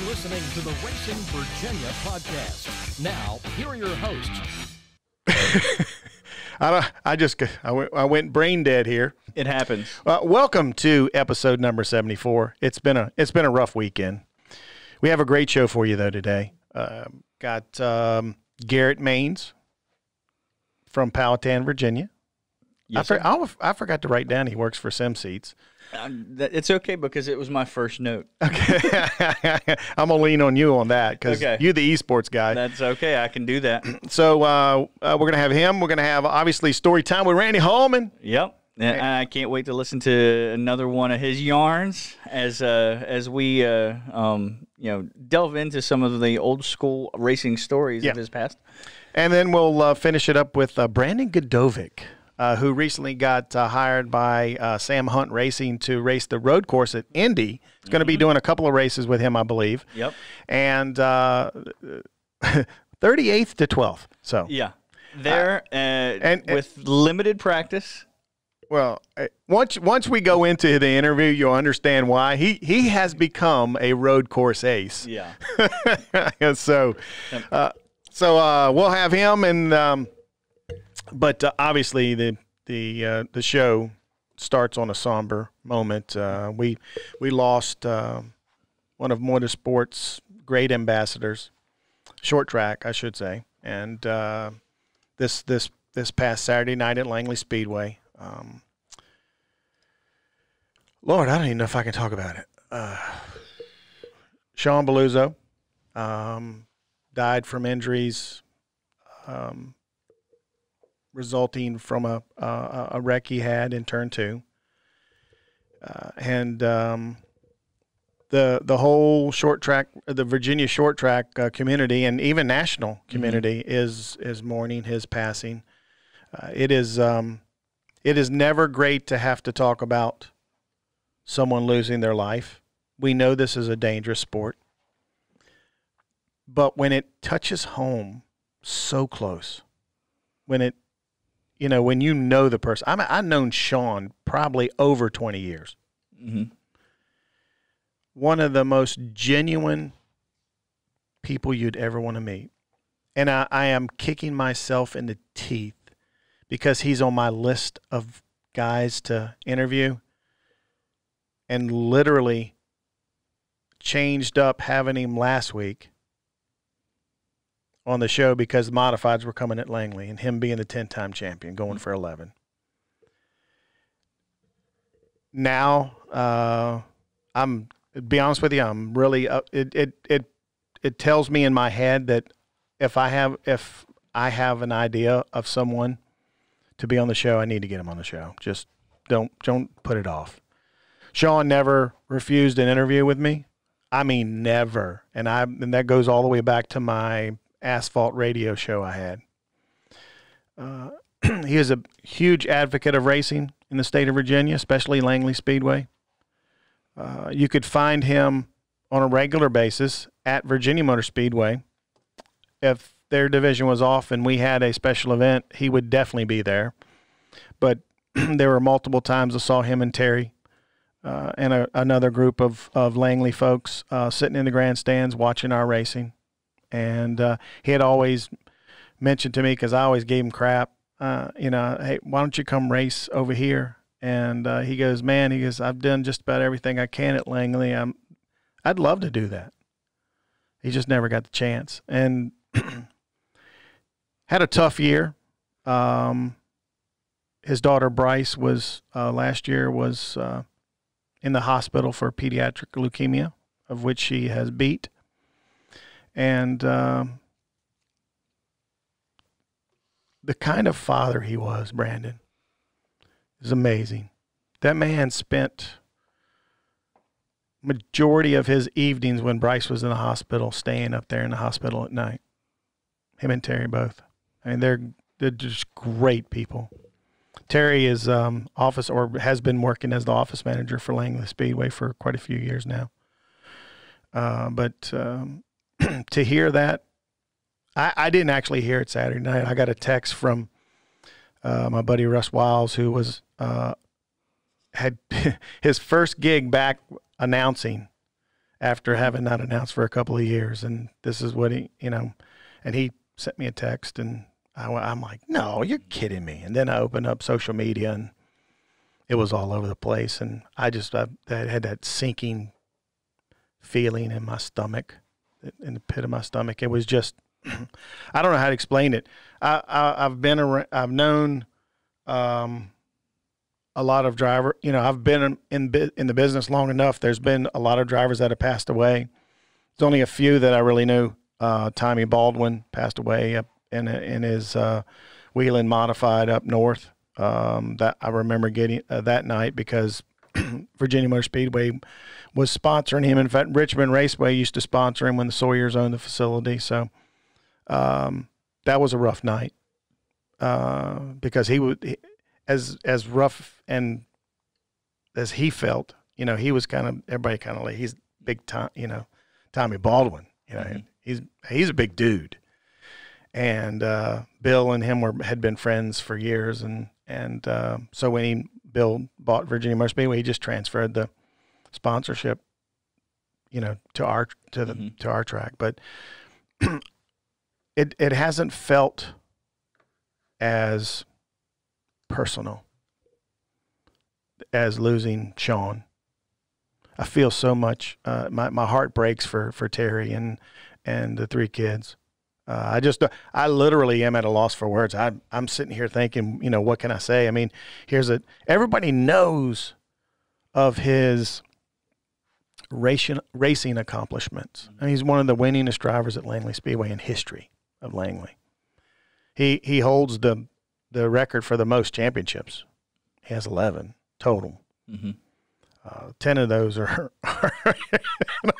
listening to the Racing Virginia podcast. Now, here are your hosts. I went brain dead here. It happens. Welcome to episode number 74. It's been a rough weekend. We have a great show for you though today. Got Garrett Manes from Powhatan, Virginia. Yes, I forgot to write down he works for SimSeats. It's okay because it was my first note. Okay, I'm gonna lean on you on that because you're the esports guy. That's okay. I can do that. So we're gonna have him. We're gonna have obviously story time with Randy Hallman. Yep. And I can't wait to listen to another one of his yarns as we delve into some of the old school racing stories of his past. And then we'll finish it up with Brandon Gdovic, who recently got hired by Sam Hunt Racing to race the road course at Indy. He's going to be doing a couple of races with him, I believe. Yep. And 38th to 12th. So yeah, with limited practice. Well, once we go into the interview, you'll understand why he has become a road course ace. Yeah. So we'll have him, and but obviously the show starts on a somber moment. We lost one of motorsport's great ambassadors, short track, I should say, and this past Saturday night at Langley Speedway. Lord, I don't even know if I can talk about it. Shawn Balluzzo died from injuries resulting from a wreck he had in turn 2. And the whole short track, the Virginia short track community, and even national community is mourning his passing. It is never great to have to talk about someone losing their life. We know this is a dangerous sport. But when it touches home so close, when you know the person. I've known Shawn probably over 20 years. Mm-hmm. One of the most genuine people you'd ever want to meet. And I am kicking myself in the teeth because he's on my list of guys to interview, and literally changed up having him last week on the show because the modifieds were coming at Langley and him being the 10-time champion going for 11. Now, to be honest with you, I'm really it tells me in my head that if I have an idea of someone to be on the show, I need to get him on the show. Just don't put it off. Shawn never refused an interview with me. I mean, never. And that goes all the way back to my asphalt radio show I had. He is a huge advocate of racing in the state of Virginia, especially Langley Speedway. You could find him on a regular basis at Virginia Motor Speedway. If their division was off and we had a special event, he would definitely be there. But there were multiple times I saw him and Terry and another group of Langley folks sitting in the grandstands watching our racing. And he had always mentioned to me, because I always gave him crap, hey, why don't you come race over here? And he goes, I've done just about everything I can at Langley. I'd love to do that. He just never got the chance. And had a tough year. His daughter Bryce was last year was in the hospital for pediatric leukemia, of which she has beat. And the kind of father he was, Brandon, is amazing. That man spent majority of his evenings when Bryce was in the hospital staying up there in the hospital at night. Him and Terry both. I mean, they're just great people. Terry is has been working as the office manager for Langley Speedway for quite a few years now. But to hear that, I didn't actually hear it Saturday night. I got a text from my buddy Russ Wiles, who was had his first gig back announcing after having not announced for a couple of years. And this is what he, and he sent me a text, and I'm like, no, you're kidding me. And then I opened up social media, and it was all over the place. And I had that sinking feeling in my stomach, in the pit of my stomach. It was just, I don't know how to explain it. I've known a lot of driver. I've been in the business long enough. There's been a lot of drivers that have passed away. There's only a few that I really knew. Tommy Baldwin passed away up in his Wheeling Modified up north. That I remember getting that night because Virginia Motor Speedway was sponsoring him. In fact, Richmond Raceway used to sponsor him when the Sawyers owned the facility. So that was a rough night because he would, as rough and as he felt, he was everybody kind of like, he's big time, Tommy Baldwin, he's a big dude. And Bill and him had been friends for years, and so when Bill bought Virginia Motor Speedway, he just transferred the sponsorship, to our track. But it hasn't felt as personal as losing Shawn. I feel so much. My heart breaks for Terry and the three kids. I literally am at a loss for words. I'm sitting here thinking, what can I say? I mean, everybody knows of his racing accomplishments. And he's one of the winningest drivers at Langley Speedway in history of Langley. He holds the record for the most championships. He has 11 total. 10 of those are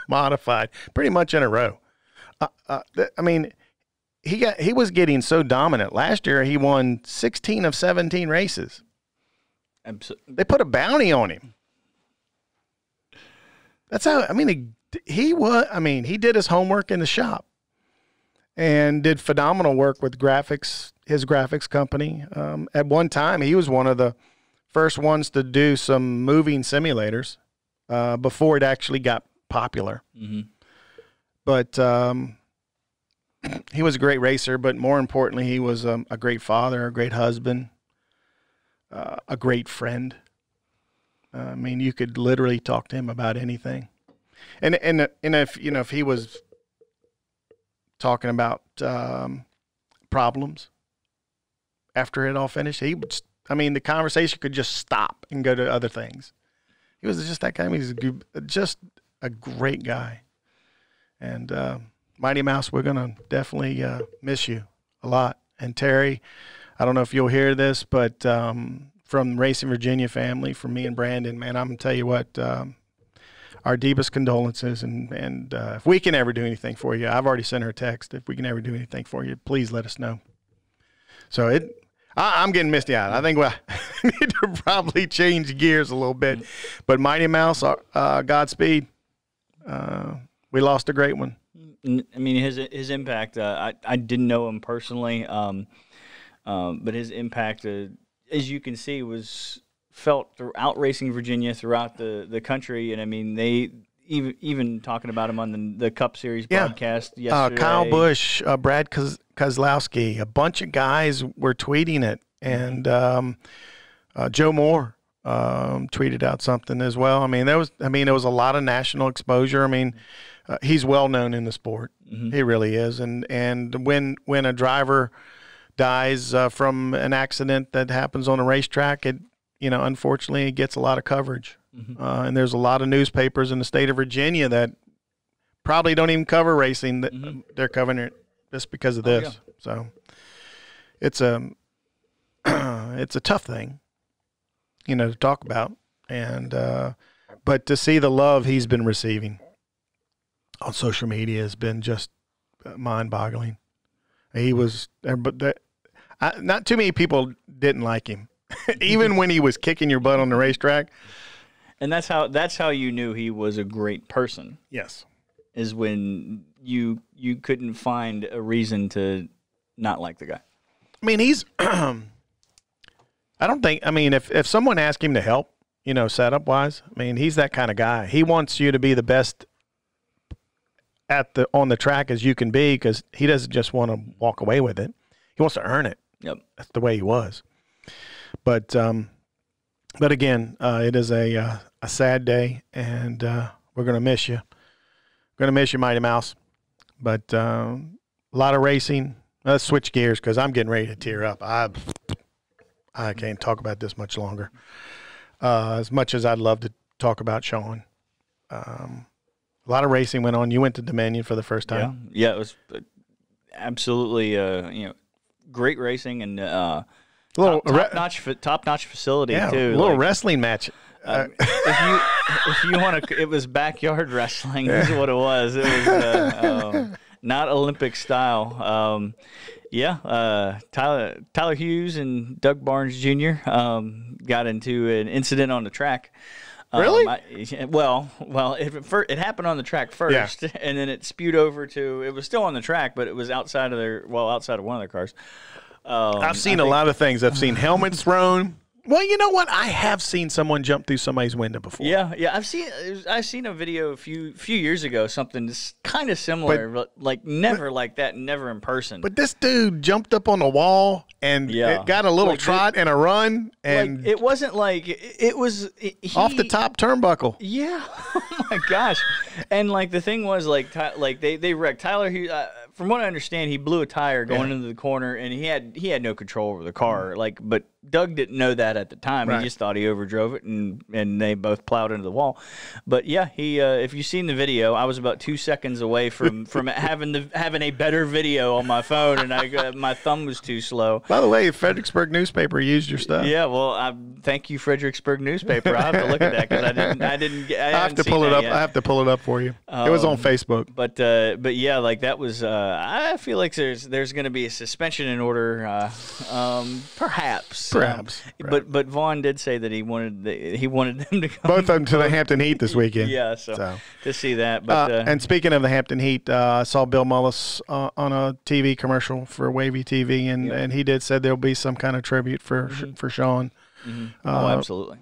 modified, pretty much in a row. I mean, he was getting so dominant. Last year, he won 16 of 17 races. They put a bounty on him. That's how, he did his homework in the shop and did phenomenal work with his graphics company. At one time, he was one of the first ones to do some moving simulators before it actually got popular. But he was a great racer, but more importantly, he was a great father, a great husband, a great friend. You could literally talk to him about anything. And if he was talking about problems after it all finished, the conversation could just stop and go to other things. He was just that guy. He's just a great guy. And Mighty Mouse, we're going to definitely miss you a lot. And Terry, I don't know if you'll hear this, but from Racing Virginia family, from me and Brandon, man, I'm going to tell you what, our deepest condolences. And if we can ever do anything for you, I've already sent her a text. If we can ever do anything for you, please let us know. So I'm getting misty eyed. I think we need to probably change gears a little bit. But Mighty Mouse, Godspeed. We lost a great one. His impact, I didn't know him personally, but his impact, as you can see, was felt throughout Racing Virginia, throughout the country. And, they even talking about him on the Cup Series broadcast yesterday. Kyle Busch, Brad Kozlowski, a bunch of guys were tweeting it. And Joe Moore tweeted out something as well. There was a lot of national exposure. He's well known in the sport. He really is. And when a driver dies from an accident that happens on a racetrack, unfortunately, it gets a lot of coverage. And there's a lot of newspapers in the state of Virginia that probably don't even cover racing. That they're covering it just because of this. So it's a tough thing, to talk about. And but to see the love he's been receiving on social media has been just mind-boggling. He was, but not too many people didn't like him, even when he was kicking your butt on the racetrack. And that's how you knew he was a great person. Yes, is when you couldn't find a reason to not like the guy. He's. I don't think. If someone asked him to help, setup wise, he's that kind of guy. He wants you to be the best on the track as you can be, because he doesn't just want to walk away with it. He wants to earn it. Yep. That's the way he was. But again, it is a sad day, and we're going to miss you. We're going to miss you, Mighty Mouse. But a lot of racing. Let's switch gears, because I'm getting ready to tear up. I can't talk about this much longer. As much as I'd love to talk about Shawn. A lot of racing went on. You went to Dominion for the first time. Yeah, it was absolutely great racing, and top notch facility too. A little wrestling match. If you want to, it was backyard wrestling. Is what it was. It was not Olympic style. Tyler Hughes and Doug Barnes Jr. Got into an incident on the track. Really? It happened on the track first, and then it spewed over to. It was still on the track, but it was outside of one of their cars. I've seen a lot of things. I've seen helmets thrown. Well, you know what? I have seen someone jump through somebody's window before. Yeah. I've seen a video a few years ago, something kind of similar, but like never like that, never in person. But this dude jumped up on the wall and it got a little trot and a run, and like, it wasn't like it was off the top turnbuckle. Yeah. Oh my gosh. And like the thing was like they wrecked Tyler. From what I understand, he blew a tire going into the corner, and he had no control over the car. But Doug didn't know that at the time. Right. He just thought he overdrove it, and they both plowed into the wall. But yeah, he if you've seen the video, I was about 2 seconds away from having a better video on my phone, and my thumb was too slow. By the way, Fredericksburg newspaper used your stuff. Yeah, well, thank you, Fredericksburg newspaper. I have to look at that because I have to pull it up. I have to pull it up for you. It was on Facebook. But yeah, like that was. I feel like there's going to be a suspension in order, perhaps. But Vaughn did say that he wanted them to come. Both of them to the Hampton Heat this weekend. Yeah, so to see that. But and speaking of the Hampton Heat, I saw Bill Mullis on a TV commercial for Wavy TV, and he said there'll be some kind of tribute for Shawn. Mm-hmm. Oh, absolutely.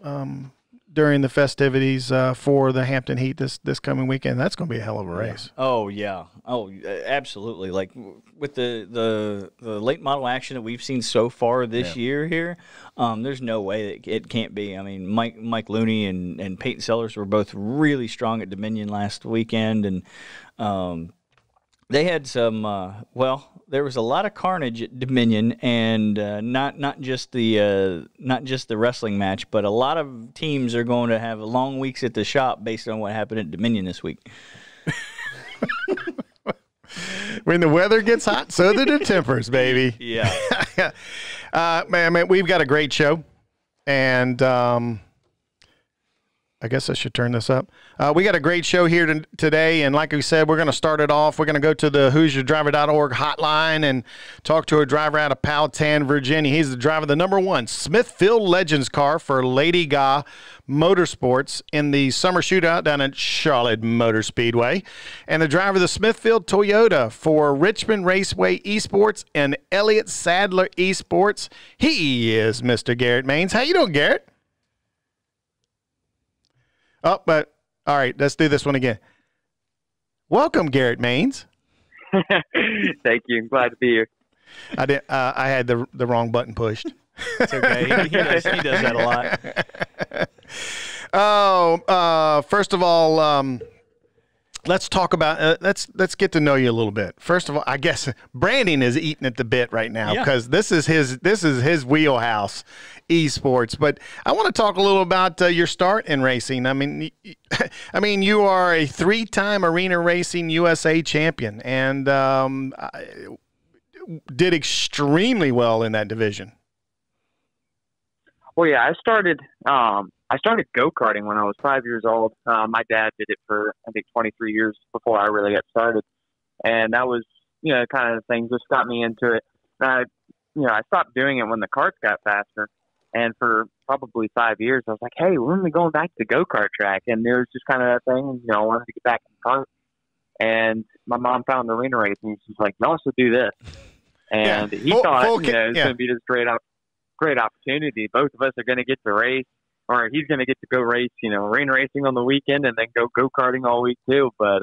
During the festivities for the Hampton Heat this coming weekend. That's going to be a hell of a race. Oh yeah. Oh, absolutely. Like with the late model action that we've seen so far this year here, there's no way that it can't be. I mean, Mike Looney and Peyton Sellers were both really strong at Dominion last weekend, and they had some. There was a lot of carnage at Dominion, and not just the wrestling match, but a lot of teams are going to have long weeks at the shop based on what happened at Dominion this week. When the weather gets hot, so do the tempers, baby. Yeah. Man, we've got a great show, and I guess I should turn this up. We got a great show here today, and like we said, we're going to start it off. We're going to go to the HoosierDriver.org hotline and talk to a driver out of Powhatan, Virginia. He's the driver of the #1 Smithfield Legends car for Lady Ga Motorsports in the Summer Shootout down at Charlotte Motor Speedway, and the driver of the Smithfield Toyota for Richmond Raceway Esports and Elliott Sadler Esports. He is Mr. Garrett Manes. How you doing, Garrett? Oh, but all right, let's do this one again. Welcome, Garrett Manes. Thank you. I'm glad to be here. I had the wrong button pushed. It's okay. He does that a lot. First of all, let's talk about let's get to know you a little bit. First of all, I guess Brandon is eating at the bit right now because this is his wheelhouse, esports. But I want to talk a little about your start in racing. I mean, you are a 3-time Arena Racing USA champion and did extremely well in that division. Well, yeah, I started go-karting when I was 5 years old. My dad did it for, I think, 23 years before I really got started. And that was, kind of the thing just got me into it. And I stopped doing it when the karts got faster. And for probably 5 years, I was like, hey, when are we going back to the go-kart track? And there was just kind of that thing, I wanted to get back in the kart. And my mom found Arena Racing. She's like, you also do this. And he thought, it was going to be this great opportunity. Both of us are going to get to race, or he's going to get to go race, Arena Racing on the weekend and then go go-karting all week too. But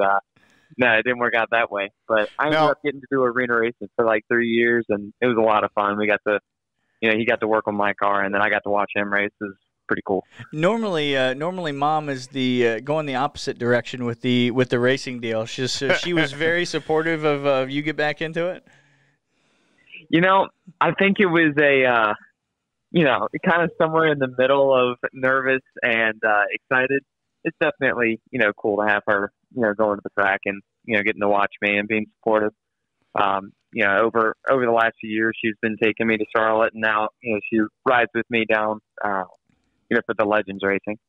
No, it didn't work out that way. But I ended up getting to do arena racing for like 3 years, and it was a lot of fun. We got to, he got to work on my car, and then I got to watch him race. It was pretty cool. Normally, Mom is the going the opposite direction with the racing deal. She was very supportive of you get back into it. I think it was a kind of somewhere in the middle of nervous and excited. It's definitely cool to have her going to the track and getting to watch me and being supportive. Over the last few years, she's been taking me to Charlotte, and now she rides with me down for the Legends racing.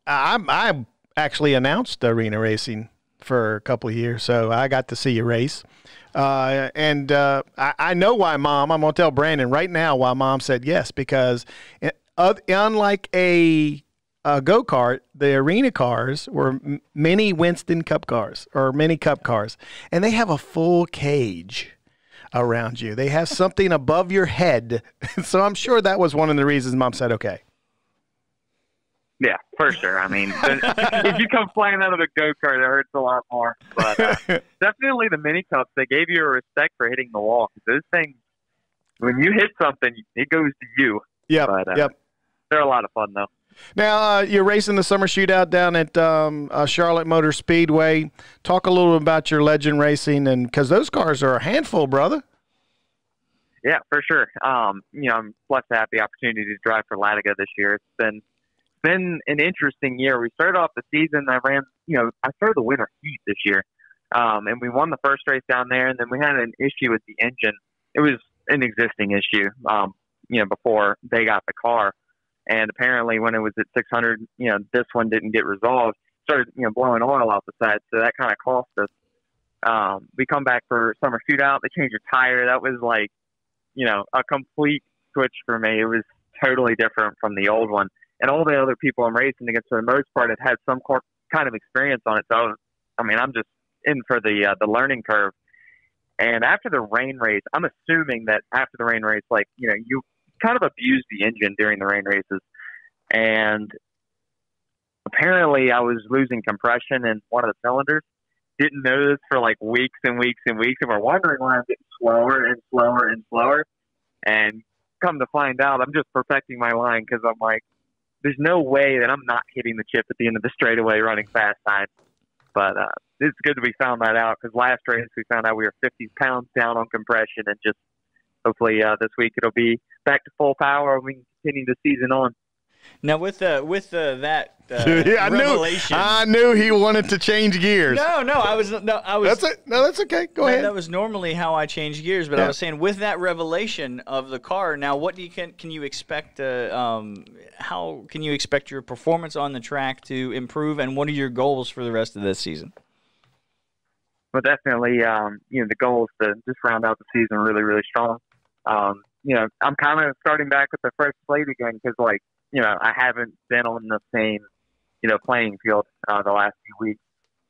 I actually announced arena racing for a couple of years, so I got to see you race. And I know why Mom, I'm going to tell Brandon right now why Mom said yes, because unlike a go-kart, the arena cars were mini Winston Cup cars or mini Cup cars, and they have a full cage around you. They have something above your head. So I'm sure that was one of the reasons Mom said okay. Yeah, for sure. I mean, if you come flying out of a go-kart, it hurts a lot more. But definitely the mini cups, they gave you a respect for hitting the wall. Those things, when you hit something, it goes to you. Yep, But, they're a lot of fun, though. Now, you're racing the Summer Shootout down at Charlotte Motor Speedway. Talk a little about your legend racing, and because those cars are a handful, brother. Yeah, for sure. I'm blessed to have the opportunity to drive for Latiga this year. It's been an interesting year. We started off the season. I started the winter heat this year, and we won the first race down there. And then we had an issue with the engine. It was an existing issue, before they got the car. And apparently, when it was at 600, this one didn't get resolved. Started, blowing oil out the side, so that kind of cost us. We come back for Summer Shootout. They changed a tire. That was like, a complete switch for me. It was totally different from the old one. And all the other people I'm racing against, for the most part, have had some kind of experience on it. So, I'm just in for the learning curve. And after the rain race, I'm assuming that after the rain race, you kind of abused the engine during the rain races. And apparently I was losing compression in one of the cylinders. Didn't know this for like weeks and weeks and weeks. And we're wondering why I'm getting slower and slower and slower. And come to find out, I'm just perfecting my line because I'm like, there's no way that I'm not hitting the chip at the end of the straightaway running fast time. But it's good that we found that out, because last race we found out we were 50 pounds down on compression, and just hopefully this week it'll be back to full power and we can continue the season on. Now with that yeah, revelation, I knew he wanted to change gears. No, I was. That's okay. Go ahead. That was normally how I change gears, but I was saying with that revelation of the car. Now, what can you expect? How can you expect your performance on the track to improve, and what are your goals for the rest of this season? Well, definitely, the goal is to just round out the season really, really strong. I'm kind of starting back with the fresh slate again because, I haven't been on the same, playing field the last few weeks.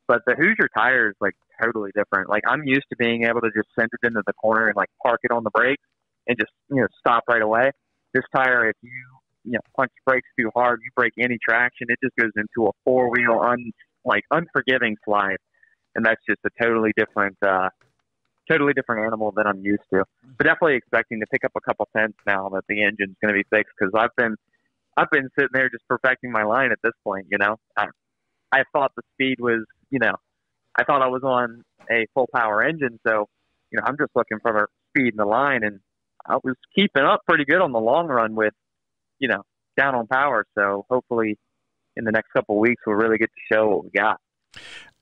But the Hoosier tire is, totally different. I'm used to being able to just send it into the corner and, park it on the brakes and just, stop right away. This tire, if you, punch the brakes too hard, you break any traction, it just goes into a four-wheel, unforgiving slide. And that's just a totally different animal than I'm used to. But definitely expecting to pick up a couple tenths now that the engine's going to be fixed, because I've been sitting there just perfecting my line at this point. I thought the speed was, I thought I was on a full power engine, so I'm just looking for speed in the line, and I was keeping up pretty good on the long run with, down on power. So hopefully in the next couple of weeks we'll really get to show what we got.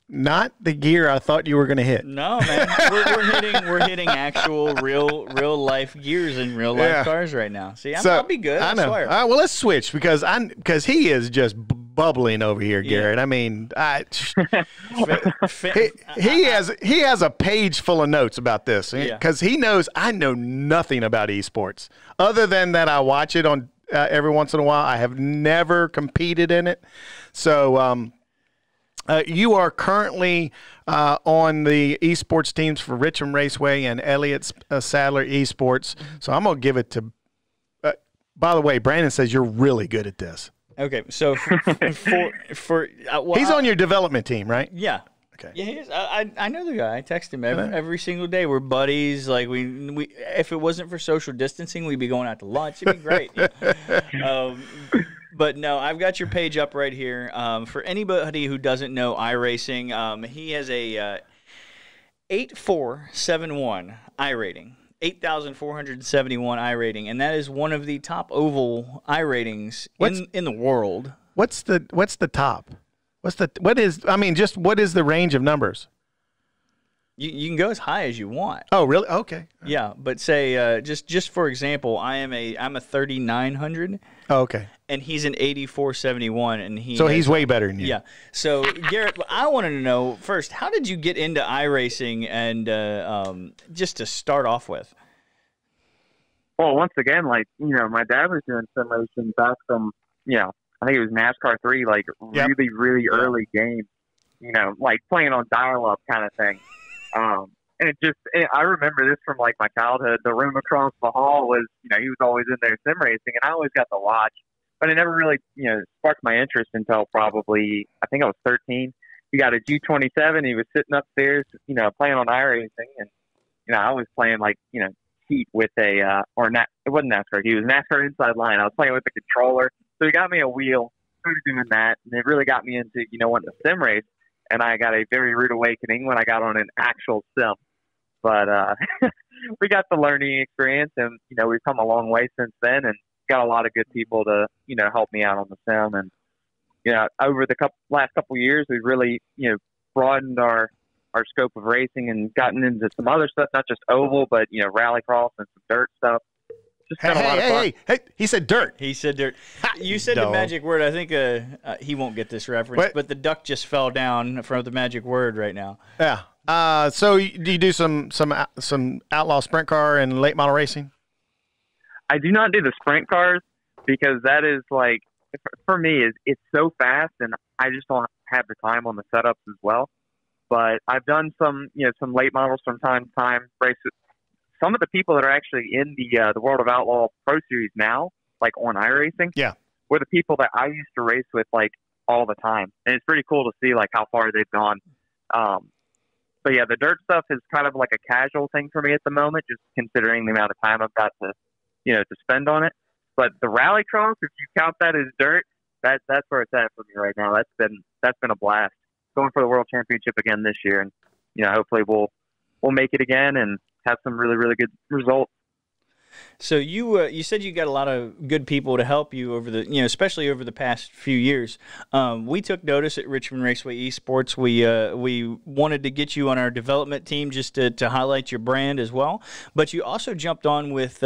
Not the gear I thought you were going to hit. No, man. We're hitting actual real life gears in real life cars right now. See, I'll be good. I know. Swear. All right, well, let's switch because he is just bubbling over here, Garrett. Yeah. I mean, he has a page full of notes about this because he knows I know nothing about esports other than that I watch it on every once in a while. I have never competed in it, so. You are currently on the esports teams for Richmond Raceway and Elliott Sadler Esports. So I'm going to give it to by the way, Brandon says you're really good at this. Okay, so He's on your development team, right? Yeah. Okay. Yeah, he is. I know the guy. I text him every single day. We're buddies. Like we if it wasn't for social distancing, we'd be going out to lunch. It'd be great. But no, I've got your page up right here. For anybody who doesn't know iRacing, he has a 8471 iRating. 8,471 iRating, and that is one of the top oval iRatings in the world. What's the top? What is the range of numbers? You can go as high as you want. Oh, really? Okay. Yeah, but say just for example, I'm a 3,900. Oh, okay. And he's an 8,471, and he's way better than you. Yeah. So Garrett, I wanted to know first, how did you get into iRacing, and just to start off with? Well, once again, like my dad was doing sim racing back from I think it was NASCAR 3, like really, really early games, like playing on dial-up kind of thing. And I remember this from like my childhood. The room across the hall was, he was always in there sim racing, and I always got to watch. But it never really, sparked my interest until probably, I think I was 13. He got a G27. He was sitting upstairs, playing on iRacing, and I was playing like, Heat with it wasn't NASCAR. He was NASCAR Inside Line. I was playing with the controller. So he got me a wheel, started doing that, and it really got me into, wanting to sim race. And I got a very rude awakening when I got on an actual sim. But we got the learning experience, and, we've come a long way since then, and got a lot of good people to, help me out on the sim. And, over the last couple of years, we've really, broadened our scope of racing and gotten into some other stuff, not just oval, but, rallycross and some dirt stuff. Just been a lot of fun. Hey, he said dirt. He said dirt. You said the magic word. I think he won't get this reference, but the duck just fell down from the magic word right now. Yeah. So do you do some outlaw sprint car and late model racing? I do not do the sprint cars because that is like, for me, it's so fast, and I just don't have the time on the setups as well. But I've done some late models from time to time races. Some of the people that are actually in the World of Outlaw Pro Series now, like on iRacing, were the people that I used to race with like all the time, and it's pretty cool to see like how far they've gone. But yeah, the dirt stuff is kind of like a casual thing for me at the moment, just considering the amount of time I've got to to spend on it. But the rallycross, if you count that as dirt, that's where it's at for me right now. That's been a blast. Going for the World Championship again this year, and hopefully we'll make it again and have some really, really good results. So you said you got a lot of good people to help you over the especially over the past few years. We took notice at Richmond Raceway Esports. We wanted to get you on our development team just to highlight your brand as well. But you also jumped on with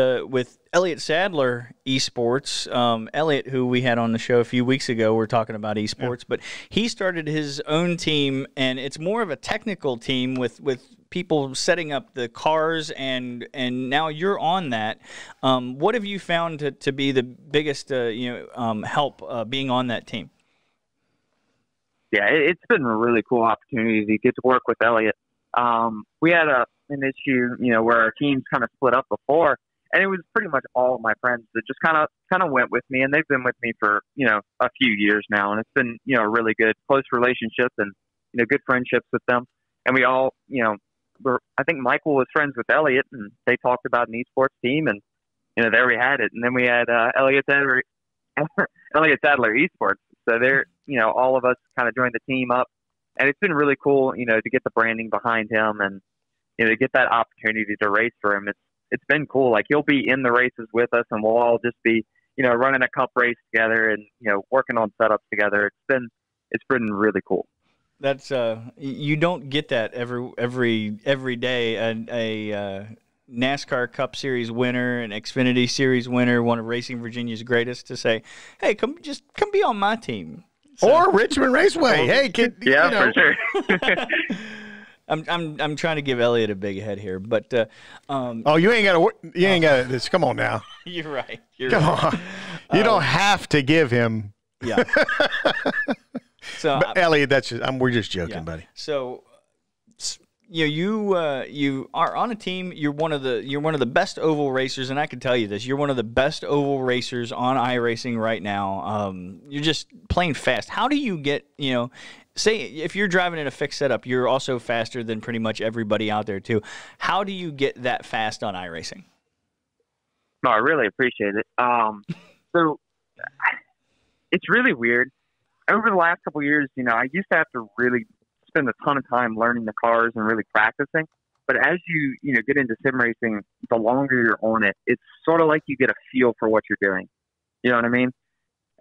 Elliott Sadler Esports. Elliott, who we had on the show a few weeks ago, we're talking about esports, but he started his own team, and it's more of a technical team with people setting up the cars, and now you're on that. What have you found to be the biggest help being on that team? Yeah, it's been a really cool opportunity to get to work with Elliott. We had an issue, where our teams kind of split up before, and it was pretty much all of my friends that just kind of went with me, and they've been with me for a few years now, and it's been a really good close relationship and good friendships with them, and we all I think Michael was friends with Elliott, and they talked about an esports team, and there we had it. And then we had Elliott Sadler Esports. So they're all of us kind of joined the team up, and it's been really cool to get the branding behind him and to get that opportunity to race for him. It's been cool. Like, he'll be in the races with us, and we'll all just be running a cup race together and working on setups together. It's been really cool. That's you don't get that every day. A NASCAR Cup Series winner, an Xfinity Series winner, one of Racing Virginia's greatest, to say, "Hey, come be on my team." So, or Richmond Raceway. Hey, kid. For sure. I'm trying to give Elliott a big head here, but you ain't got to. Come on now. You're right. Come on. You don't have to give him. Yeah. So, but Elliott, we're just joking, buddy. So, you are on a team. You're one of the best oval racers, and I can tell you this: you're one of the best oval racers on iRacing right now. You're just playing fast. How do you get say if you're driving in a fixed setup, you're also faster than pretty much everybody out there too. How do you get that fast on iRacing? No, I really appreciate it. So it's really weird. Over the last couple of years, I used to have to really spend a ton of time learning the cars and really practicing. But as you get into sim racing, the longer you're on it, it's sort of like you get a feel for what you're doing. You know what I mean?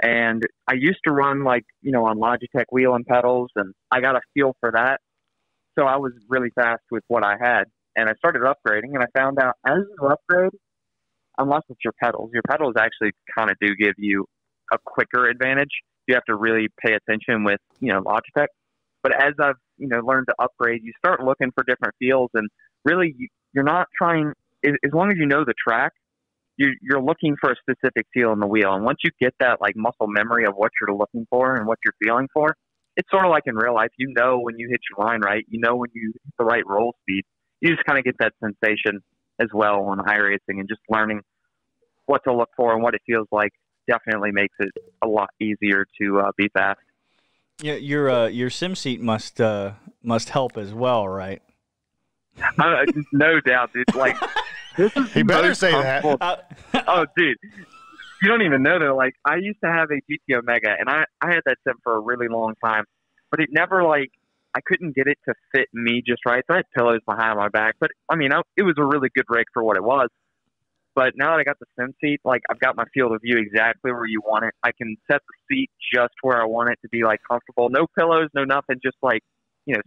And I used to run on Logitech wheel and pedals, and I got a feel for that. So I was really fast with what I had. And I started upgrading, and I found out as you upgrade, unless it's your pedals actually kind of do give you a quicker advantage. You have to really pay attention with, Logitech. But as I've, learned to upgrade, you start looking for different feels, and really you're not trying, as long as you know the track, you're looking for a specific feel in the wheel. And once you get that muscle memory of what you're looking for and what you're feeling for, it's sort of like in real life. When you hit your line right, when you hit the right roll speed, you just kind of get that sensation as well on iRacing, and just learning what to look for and what it feels like definitely makes it a lot easier to be fast. Yeah, your sim seat must help as well, right? No doubt, dude. This is he better say that. Oh, dude, you don't even know that. I used to have a GT Omega, and I had that sim for a really long time, but it never I couldn't get it to fit me just right. So I had pillows behind my back, but it was a really good rig for what it was. But now that I got the sim seat, I've got my field of view exactly where you want it. I can set the seat just where I want it to be comfortable. No pillows, no nothing. Just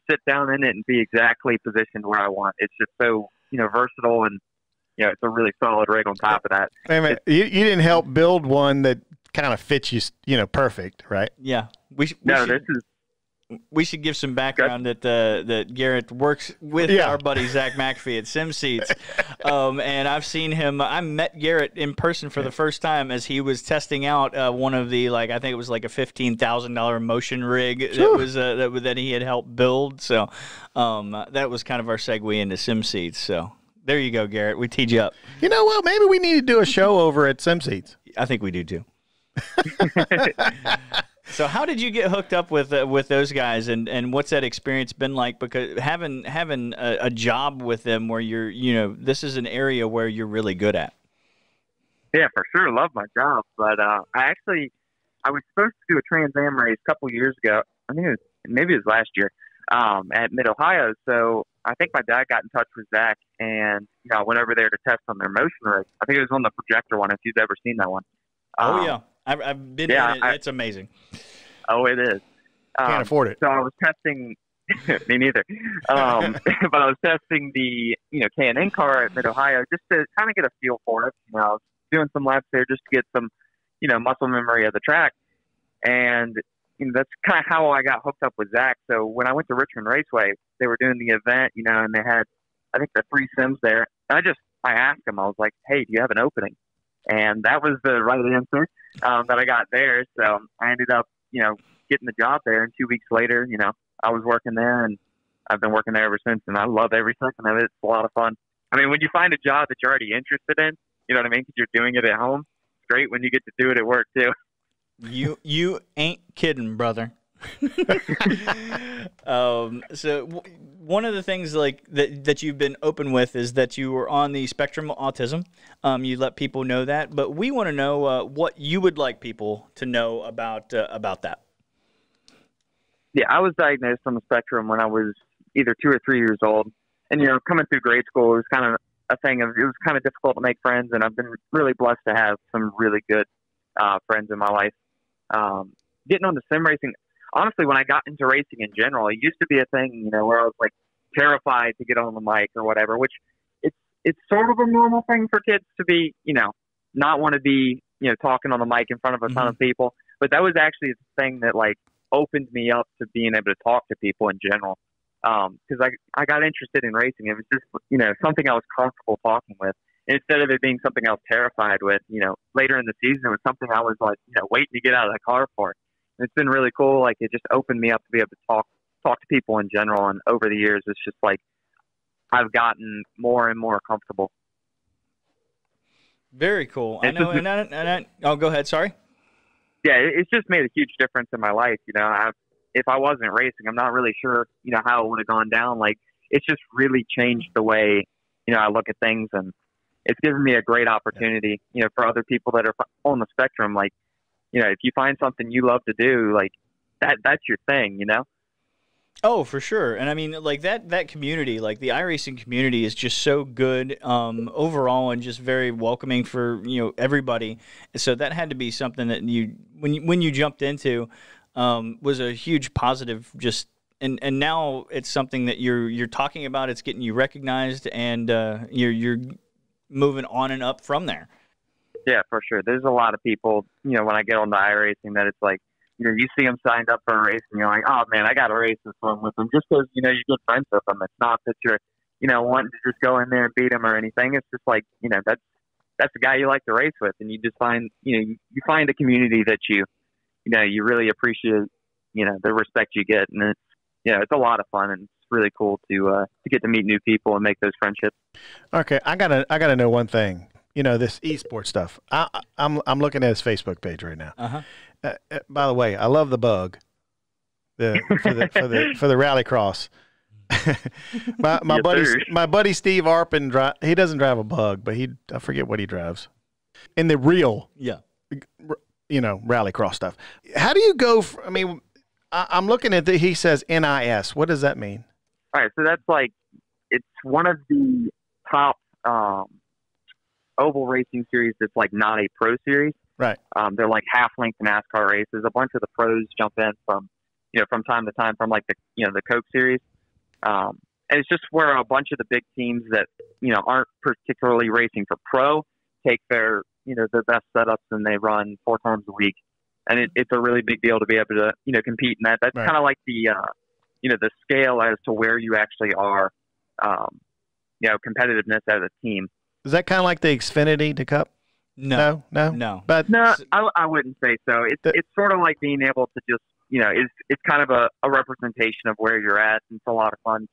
sit down in it and be exactly positioned where I want. It's just so versatile, and it's a really solid rig on top of that. Wait a minute, you didn't help build one that kind of fits you, perfect, right? Yeah, we should give some background that Garrett works with our buddy Zach McAfee at SimSeats, and I've seen him. I met Garrett in person for the first time as he was testing out one of the I think it was a $15,000 motion rig that he had helped build. So that was kind of our segue into SimSeats. So there you go, Garrett. We teed you up. You know what? Maybe we need to do a show over at SimSeats. I think we do too. So how did you get hooked up with those guys, and what's that experience been like? Because having a job with them where this is an area where you're really good at. Yeah, for sure. Love my job. But I was supposed to do a Trans Am race a couple years ago. I think maybe it was last year at Mid-Ohio. So I think my dad got in touch with Zach, and I went over there to test on their motion race. I think it was on the projector one, if you've ever seen that one. Oh, yeah. I've been in it. It's amazing. Oh, it is. Can't afford it. So I was testing – me neither. But I was testing the, K&N car at Mid-Ohio just to kind of get a feel for it. I was doing some laps there just to get some, muscle memory of the track. And, that's kind of how I got hooked up with Zach. So when I went to Richmond Raceway, they were doing the event, and they had, I think, the 3 sims there. And I asked him, I was like, hey, do you have an opening? And that was the right answer that I got there. So I ended up, getting the job there. And 2 weeks later, I was working there, and I've been working there ever since. And I love every second of it. It's a lot of fun. I mean, when you find a job that you're already interested in, you know what I mean? Because you're doing it at home. It's great when you get to do it at work too. You ain't kidding, brother. So one of the things that you've been open with is that you were on the spectrum of autism. You let people know that, but we want to know what you would like people to know about that. Yeah, I was diagnosed on the spectrum when I was either 2 or 3 years old, and coming through grade school, it was kind of a thing of, it was kind of difficult to make friends, and I've been really blessed to have some really good friends in my life. Getting on the sim racing. Honestly, when I got into racing in general, it used to be a thing, where I was terrified to get on the mic or whatever, which it's sort of a normal thing for kids to be, not want to be, talking on the mic in front of a ton of people. But that was actually the thing that opened me up to being able to talk to people in general. Cause I got interested in racing. It was just, something I was comfortable talking with. And instead of it being something I was terrified with, later in the season, it was something I was waiting to get out of the car for. And it's been really cool. It just opened me up to be able to talk to people in general. And over the years, it's just I've gotten more and more comfortable. Very cool. I know. Oh, go ahead. Sorry. Yeah, it's just made a huge difference in my life. If I wasn't racing, I'm not really sure, how it would have gone down. Like, it's just really changed the way, I look at things, and it's given me a great opportunity, for other people that are on the spectrum. Like, if you find something you love to do, like that's your thing, Oh, for sure. And I mean, like that community, like the iRacing community is just so good overall and just very welcoming for, everybody. So that had to be something that when you jumped into was a huge positive just and now it's something that you're talking about, it's getting you recognized and you're moving on and up from there. Yeah, for sure. There's a lot of people, when I get on the iRacing that it's like, you see them signed up for a race and you're like, oh man, I got to race this one with them just because, you're good friends with them. It's not that you're, wanting to just go in there and beat them or anything. It's just like, that's the guy you like to race with. And you just find, you find a community that you really appreciate, the respect you get. And it's a lot of fun and it's really cool to get to meet new people and make those friendships. Okay. I gotta know one thing, this esports stuff. I'm looking at his Facebook page right now. Uh-huh. By the way, I love the bug for the rallycross. my buddy Steve Arpin he doesn't drive a bug, but I forget what he drives. In the real, rallycross stuff. How do you go? I'm looking at he says NIS. What does that mean? All right, so that's like it's one of the top oval racing series that's like not a pro series. Right. They're like half-length NASCAR races. A bunch of the pros jump in from time to time from like the Coke series. And it's just where a bunch of the big teams that, aren't particularly racing for pro take their best setups and they run 4 times a week. And it's a really big deal to be able to, compete in that. That's right. Kind of like the scale as to where you actually are, competitiveness as a team. Is that kind of like the Xfinity to Cup? No. But no, I wouldn't say so. It's sort of like being able to just, it's kind of a representation of where you're at. And it's a lot of fun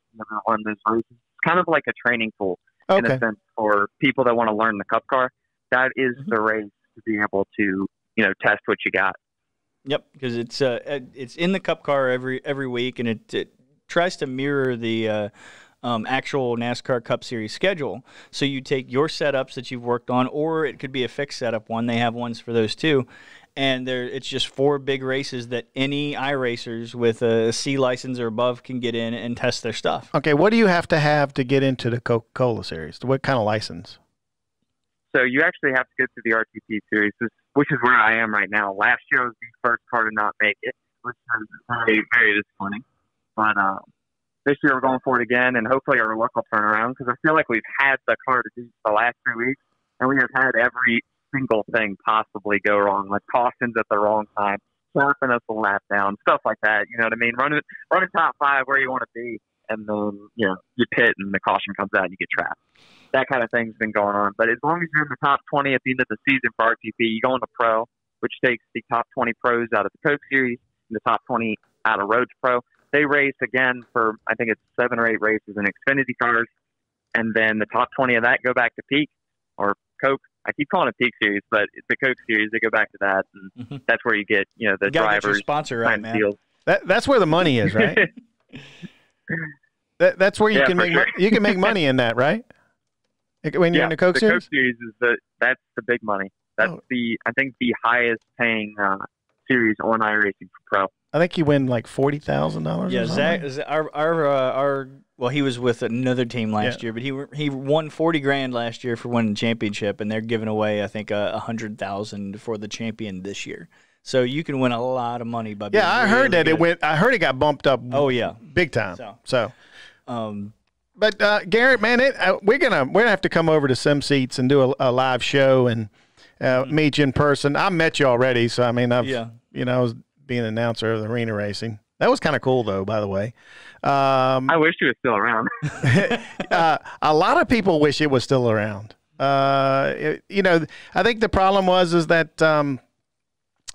on those races. It's kind of like a training tool in a sense for people that want to learn the Cup car. That is the race to be able to, test what you got. Yep, because it's in the Cup car every week, and it tries to mirror the actual NASCAR Cup Series schedule. So you take your setups that you've worked on, or it could be a fixed setup one. They have ones for those too. And it's just 4 big races that any iRacers with a C license or above can get in and test their stuff. Okay, what do you have to get into the Coca-Cola series? What kind of license? So you actually have to go through the RTP series, which is where I am right now. Last year I was the first car to not make it, which was very, very disappointing. But this year we're going for it again, and hopefully our luck will turn around because I feel like we've had the car to do the last 3 weeks, and we have had every single thing possibly go wrong, like cautions at the wrong time, slapping us a lap down, stuff like that. You know what I mean? Running top 5 where you want to be, and then you pit and the caution comes out and you get trapped. That kind of thing's been going on. But as long as you're in the top 20 at the end of the season for RTP, you go into pro, which takes the top 20 pros out of the Coke Series and the top 20 out of Roads Pro. They race again for, I think it's 7 or 8 races in Xfinity cars. And then the top 20 of that go back to Peak or Coke. I keep calling it Peak Series, but it's the Coke Series. They go back to that. And that's where you get, the drivers. Sponsor, right, man? Deals. That's where the money is, right? That's where you can make you can make money in that, right? When you're in the Coke Series? The Coke Series that's the big money. That's I think the highest paying series on iRacing for pro. I think you win like $40,000. Yeah, Zach, he was with another team last year, but he won $40,000 last year for winning the championship, and they're giving away I think $100,000 for the champion this year. So you can win a lot of money by being I heard that good. I heard it got bumped up. Oh yeah, big time. So. But Garrett, man, we're gonna have to come over to Sim Seats and do a live show and meet you in person. I met you already, so I mean, I was being an announcer of the arena racing. That was kind of cool, though. By the way, I wish you were still around. A lot of people wish it was still around. I think the problem is that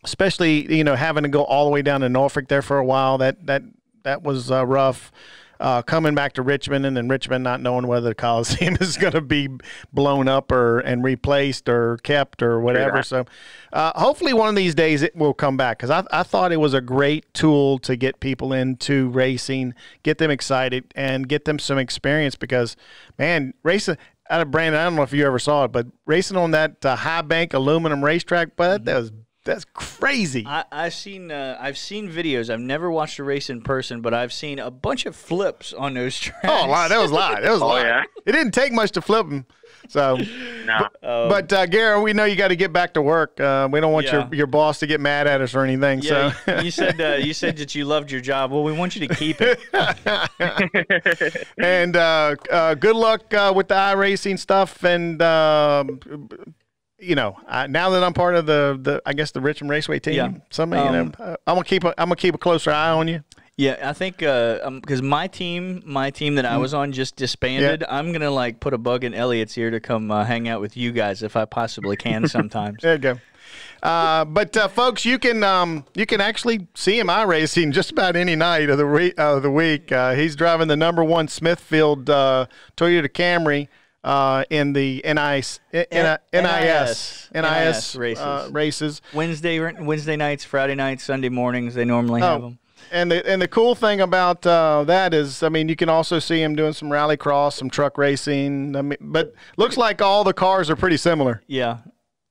especially having to go all the way down to Norfolk there for a while. That was rough. coming back to Richmond, and then Richmond not knowing whether the Coliseum is going to be blown up and replaced or kept or whatever. So hopefully one of these days it will come back, because I thought it was a great tool to get people into racing, get them excited, and get them some experience, because, man, racing – out of Brandon, I don't know if you ever saw it, but racing on that high bank aluminum racetrack, but that's crazy. I've seen videos. I've never watched a race in person, but I've seen a bunch of flips on those tracks. Oh, that was live. That was live. Yeah. It didn't take much to flip them. So, No. but Garrett, we know you got to get back to work. We don't want your boss to get mad at us or anything. Yeah, so you said that you loved your job. Well, we want you to keep it. And good luck with the iRacing stuff. And you know, now that I'm part of the I guess the Richmond Raceway team, I'm gonna keep a closer eye on you. Yeah, I think because my team that I was on just disbanded. Yeah. I'm gonna put a bug in Elliot's ear to come hang out with you guys if I possibly can sometimes. There you go. But folks, you can actually see him iRacing just about any night of the week. He's driving the #1 Smithfield Toyota Camry in the NIS races. Wednesday nights, Friday nights, Sunday mornings. They normally have them. And the cool thing about that is, I mean, you can also see him doing some rallycross, some truck racing. I mean, but looks like all the cars are pretty similar. Yeah,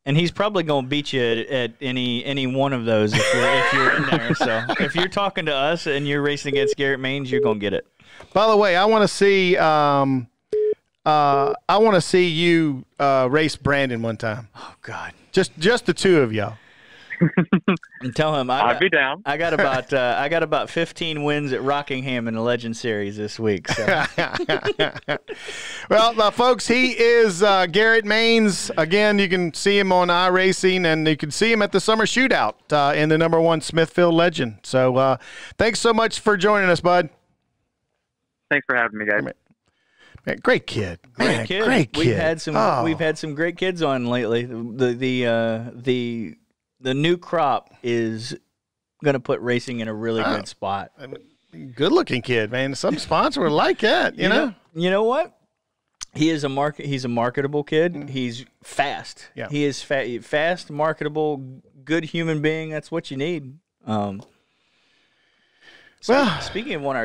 and he's probably going to beat you at any one of those if you're in there. So if you're talking to us and you're racing against Garrett Manes, you're going to get it. By the way, I want to see you race Brandon one time. Oh God, just the two of y'all. And tell him I'd be down. I got about 15 wins at Rockingham in the Legend Series this week. So. Well, folks, he is Garrett Manes. Again, you can see him on iRacing, and you can see him at the Summer Shootout in the #1 Smithfield Legend. So thanks so much for joining us, bud. Thanks for having me, guys. Man, great kid. Great kid. We've had some great kids on lately. The new crop is going to put racing in a really good spot. Good-looking kid, man. Some sponsor would like that, you know? You know what? He's a marketable kid. He's fast. Yeah. He is fast, marketable, good human being. That's what you need. Speaking of one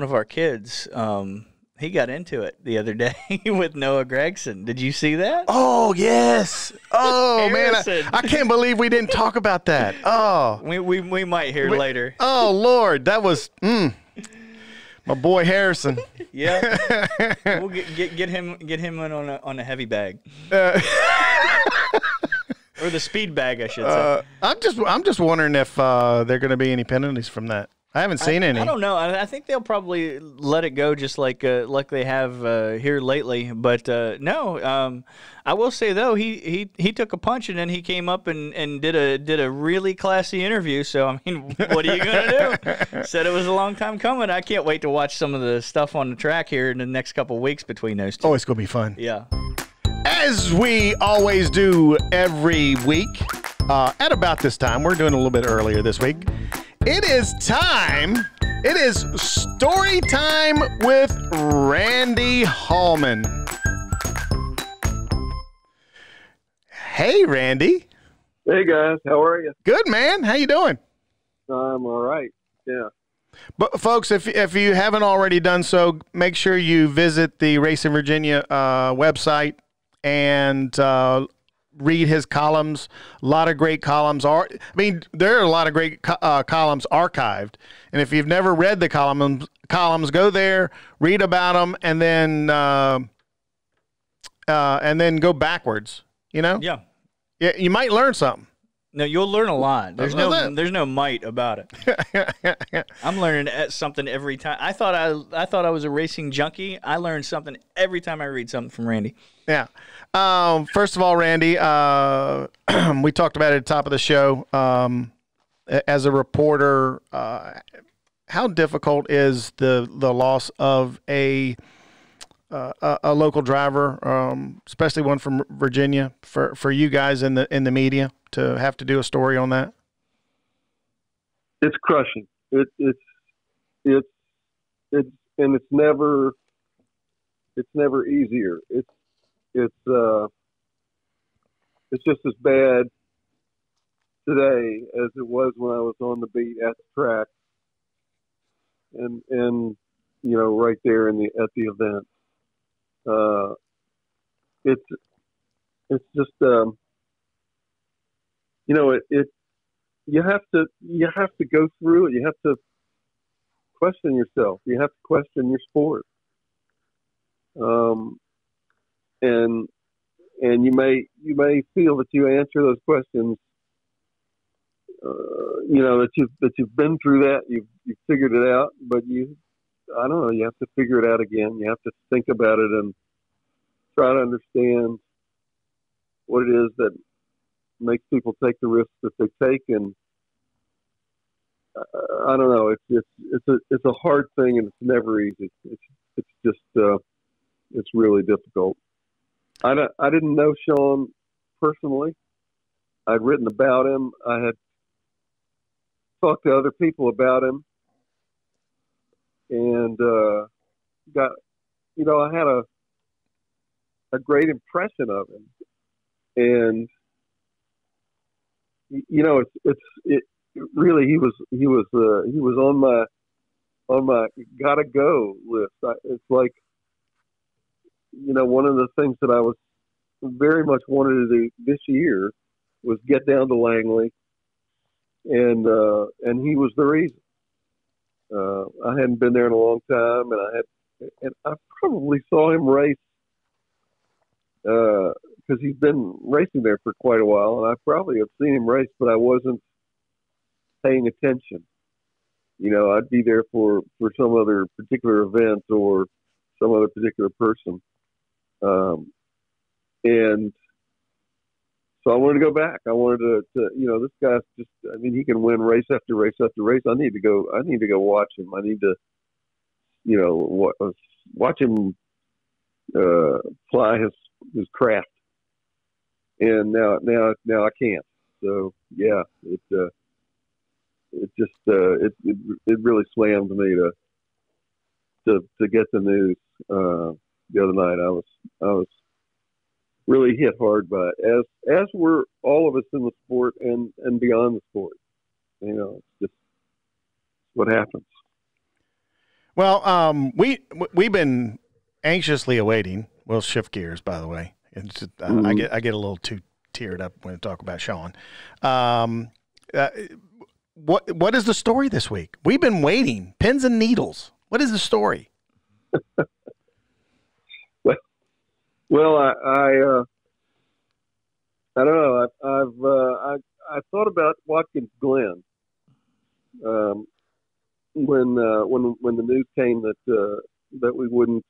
of our kids, he got into it the other day with Noah Gregson. Did you see that? Oh, yes. Oh, man. I can't believe we didn't talk about that. Oh. We might hear later. Oh, Lord. That was my boy Harrison. Yeah. We'll get him in on a heavy bag. Or the speed bag, I should say. I'm just wondering if there are going to be any penalties from that. I haven't seen any. I don't know. I think they'll probably let it go just like they have here lately. But no, I will say though he took a punch and then he came up and did a really classy interview. So I mean, what are you gonna do? Said it was a long time coming. I can't wait to watch some of the stuff on the track here in the next couple of weeks between those two. Oh, it's gonna be fun. Yeah. As we always do every week, at about this time, we're doing a little bit earlier this week. It is time. It is story time with Randy Hallman. Hey, Randy. Hey, guys. How are you? Good, man. How you doing? I'm all right. Yeah. But, folks, if you haven't already done so, make sure you visit the Racing Virginia website and read his columns. A lot of great columns there are a lot of great columns archived. And if you've never read the columns, go there, read about them, and then go backwards. You know? Yeah. Yeah. You might learn something. No, you'll learn a lot. There's no might about it. I'm learning something every time. I thought I was a racing junkie. I learn something every time I read something from Randy. Yeah. First of all, Randy, we talked about it at the top of the show. As a reporter, how difficult is the loss of a local driver, especially one from Virginia, for you guys in the media to have to do a story on that? It's crushing. It's it's never easier. It's just as bad today as it was when I was on the beat at the track, and right there at the event. It's just you have to go through it. You have to question yourself. You have to question your sport. And you may feel that you answer those questions. That you've been through that. You've figured it out, but you have to figure it out again. You have to think about it and try to understand what it is that makes people take the risks that they take. And I don't know. It's a hard thing, and it's never easy. It's just it's really difficult. I didn't know Shawn personally. I'd written about him. I had talked to other people about him, and I had a great impression of him. And it really he was on my gotta go list. It's like, one of the things that I was very much wanted to do this year was get down to Langley, and he was the reason. I hadn't been there in a long time, and I probably saw him race because he's been racing there for quite a while, and I probably have seen him race, but I wasn't paying attention. I'd be there for some other particular event or some other particular person. And so I wanted to go back. I wanted to this guy's just, he can win race after race after race. I need to go watch him. I need to, watch him ply his craft. And now I can't. So yeah, it really slammed me to get the news the other night. I was really hit hard by it, as were all of us in the sport and beyond the sport. It's just what happens. Well, we've been anxiously awaiting. We'll shift gears, by the way. It's just, I get a little too teared up when I talk about Shawn. What is the story this week? We've been waiting, pins and needles. What is the story? Well, I don't know. I thought about Watkins Glen when the news came that we wouldn't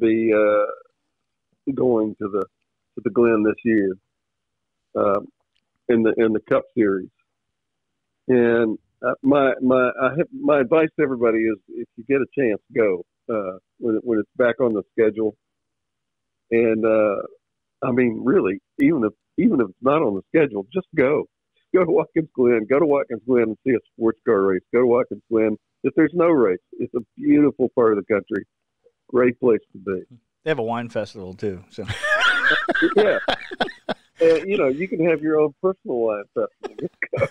be going to the Glen this year in the Cup Series. And my advice to everybody is, if you get a chance, go when it's back on the schedule. And really, even if it's not on the schedule, just go. Go to Watkins Glen. Go to Watkins Glen and see a sports car race. Go to Watkins Glen. If there's no race, it's a beautiful part of the country. Great place to be. They have a wine festival too. So yeah. You can have your own personal wine festival. Just go.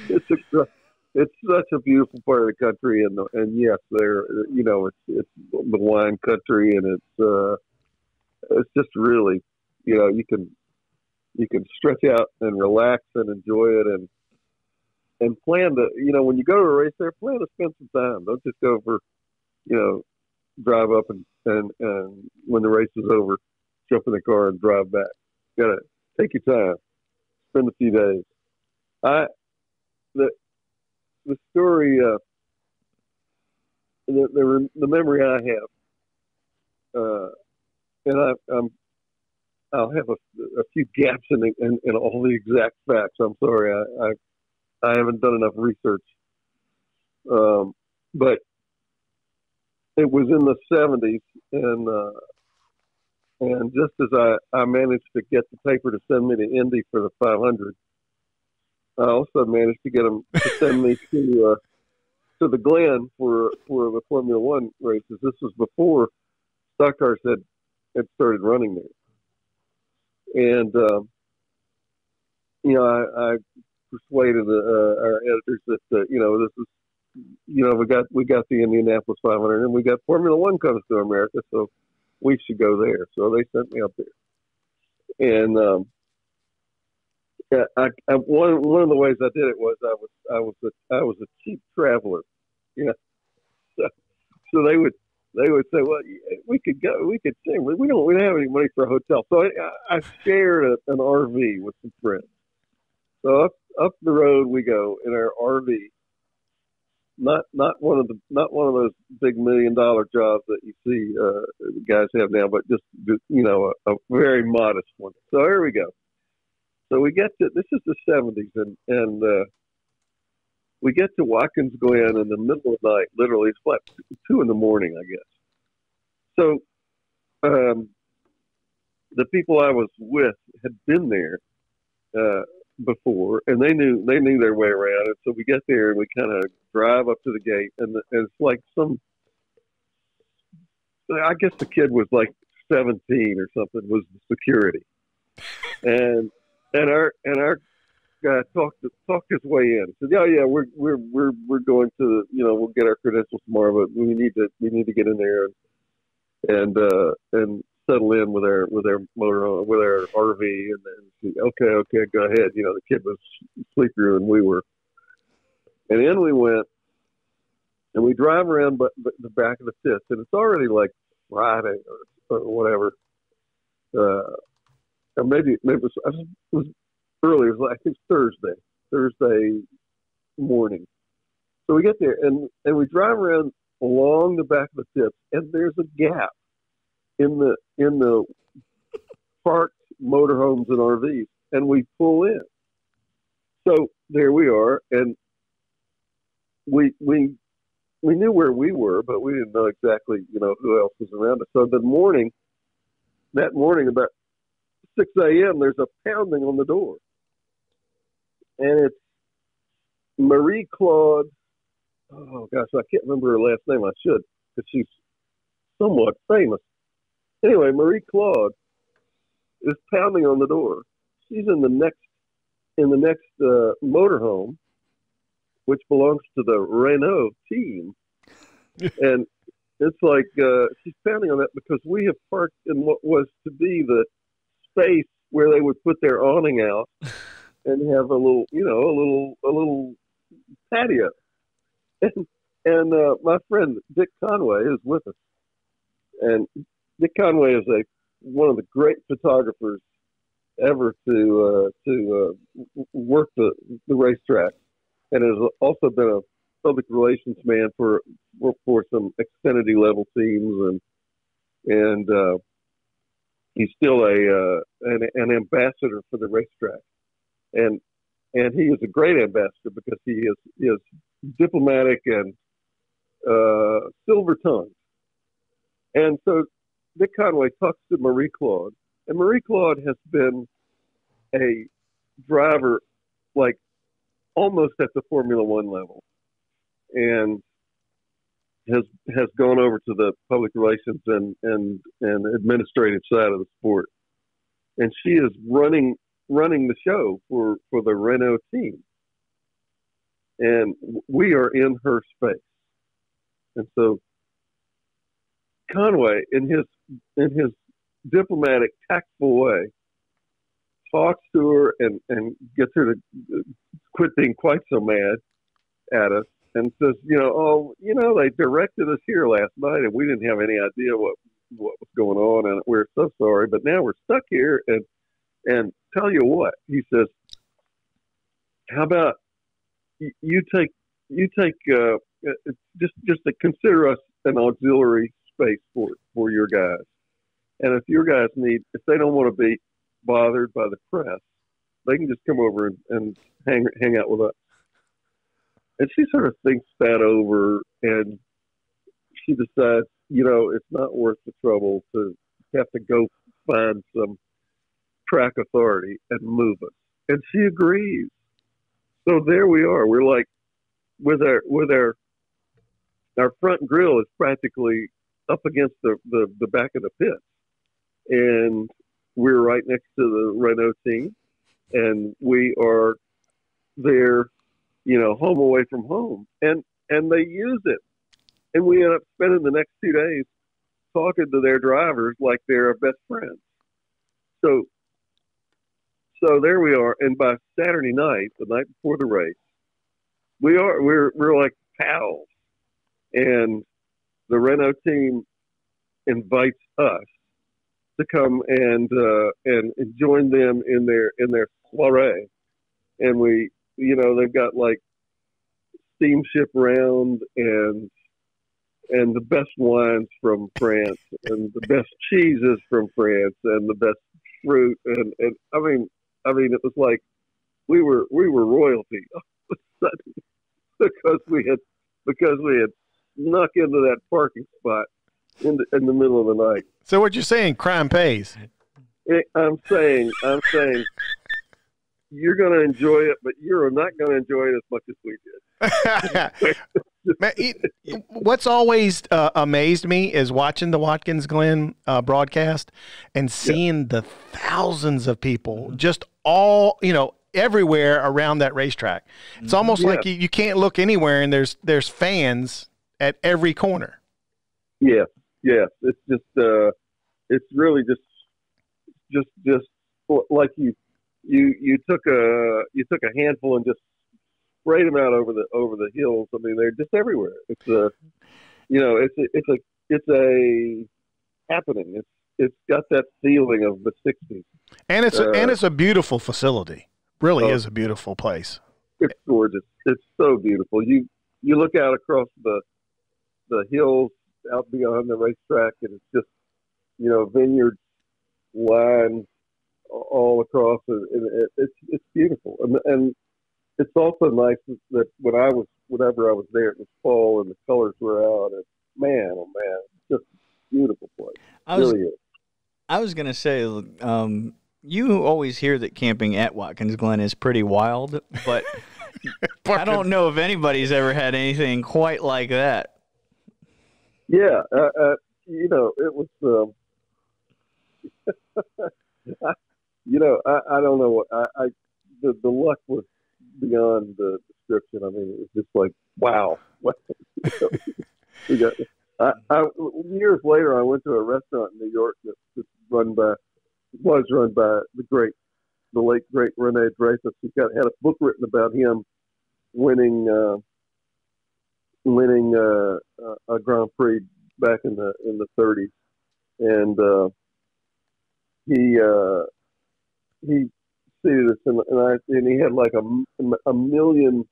It's great. It's such a beautiful part of the country, and yes, it's the wine country, and it's just really, you can stretch out and relax and enjoy it, and plan to, when you go to a race there, plan to spend some time. Don't just go for, drive up and when the race is over, jump in the car and drive back. You gotta take your time, spend a few days. The story, the memory I have, and I'll have a few gaps in all the exact facts. I'm sorry, I haven't done enough research, but it was in the 70s, and just as I managed to get the paper to send me to Indy for the 500. I also managed to get them to send me to to the Glen for the Formula One races. This was before stock cars had started running there. And, I persuaded our editors that, this is, we got the Indianapolis 500 and we got Formula One comes to America, so we should go there. So they sent me up there. And, one of the ways I did it was I was a cheap traveler, So they would say, well, we could go, we could stay. We don't have any money for a hotel, so I shared an RV with some friends. So up the road we go in our RV. Not one of those big $1 million jobs that you see the guys have now, but just a very modest one. So here we go. So we get to, this is the 70s, and we get to Watkins Glen in the middle of the night, literally. It's like 2 a.m, I guess. So the people I was with had been there before, and they knew their way around. And so we get there, and we kind of drive up to the gate, and it's like I guess the kid was like 17 or something, was the security. And our guy talked his way in. He said, "Yeah, we're going to, we'll get our credentials tomorrow, but we need to get in there and settle in with our motor, with our RV." And then, okay, go ahead. The kid was sleepier than we were. And in we went, and we drive around the back of the pits, and it's already like Friday or whatever. Or maybe it was early. It was, I think, Thursday morning. So we get there, and we drive around along the back of the pits, and there's a gap in the parked motorhomes and RVs, and we pull in. So there we are, and we knew where we were, but we didn't know exactly, who else was around us. So that morning, about 6 a.m., there's a pounding on the door. And it's Marie Claude. Oh, gosh, I can't remember her last name. I should, because she's somewhat famous. Anyway, Marie Claude is pounding on the door. She's in the next motorhome, which belongs to the Renault team. And it's like she's pounding on that because we have parked in what was to be the space where they would put their awning out and have a little patio. And my friend Dick Conway is with us, and Dick Conway is one of the great photographers ever to work the racetrack, and has also been a public relations man for some Xfinity level teams, and he's still an ambassador for the racetrack, and he is a great ambassador because he is diplomatic and silver tongued. And so Dick Conway talks to Marie Claude, and Marie Claude has been a driver like almost at the Formula One level, and has gone over to the public relations and administrative side of the sport, and she is running the show for the Renault team, and we are in her space. And so Conway, in his diplomatic, tactful way, talks to her and gets her to quit being quite so mad at us, and says, they directed us here last night, and we didn't have any idea what was going on, and we're so sorry, but now we're stuck here. And tell you what, he says, how about you take just to consider us an auxiliary space for your guys, and if your guys if they don't want to be bothered by the press, they can just come over and hang out with us. And she sort of thinks that over, and she decides, it's not worth the trouble to have to go find some track authority and move us. And she agrees. So there we are. We're like with our our front grill is practically up against the back of the pit, and we're right next to the Renault team, and we are there, home away from home, and they use it, and we end up spending the next 2 days talking to their drivers like they're our best friends. So there we are, and by Saturday night, the night before the race, we're like pals, and the Renault team invites us to come and join them in their soiree, and they've got like steamship round and the best wines from France and the best cheeses from France and the best fruit, and I mean it was like we were royalty all of a sudden because we had snuck into that parking spot in the middle of the night. So what you're saying, crime pays. I'm saying you're going to enjoy it, but you're not going to enjoy it as much as we did. What's always amazed me is watching the Watkins Glen broadcast and seeing the thousands of people just all, everywhere around that racetrack. It's almost like you can't look anywhere, and there's fans at every corner. Yeah. It's just it's really just like you took a handful and just sprayed them out over the hills. I mean, they're just everywhere. It's a happening. It's got that feeling of the '60s. And it's a beautiful facility. Really is a beautiful place. It's gorgeous. It's so beautiful. You look out across the hills out beyond the racetrack, and it's just vineyards lined all across, and it's beautiful. And it's also nice that whenever I was there, it was fall and the colors were out, and man, oh man, it's just a beautiful place. I was gonna say, you always hear that camping at Watkins Glen is pretty wild, but I don't know if anybody's ever had anything quite like that. Yeah, it was. I don't know what the luck was beyond the description. I mean, it was just like wow. Years later, I went to a restaurant in New York that was run by the late great Rene Dreyfuss. He had a book written about him winning a Grand Prix back in the 30s, and he seated us and he had like a million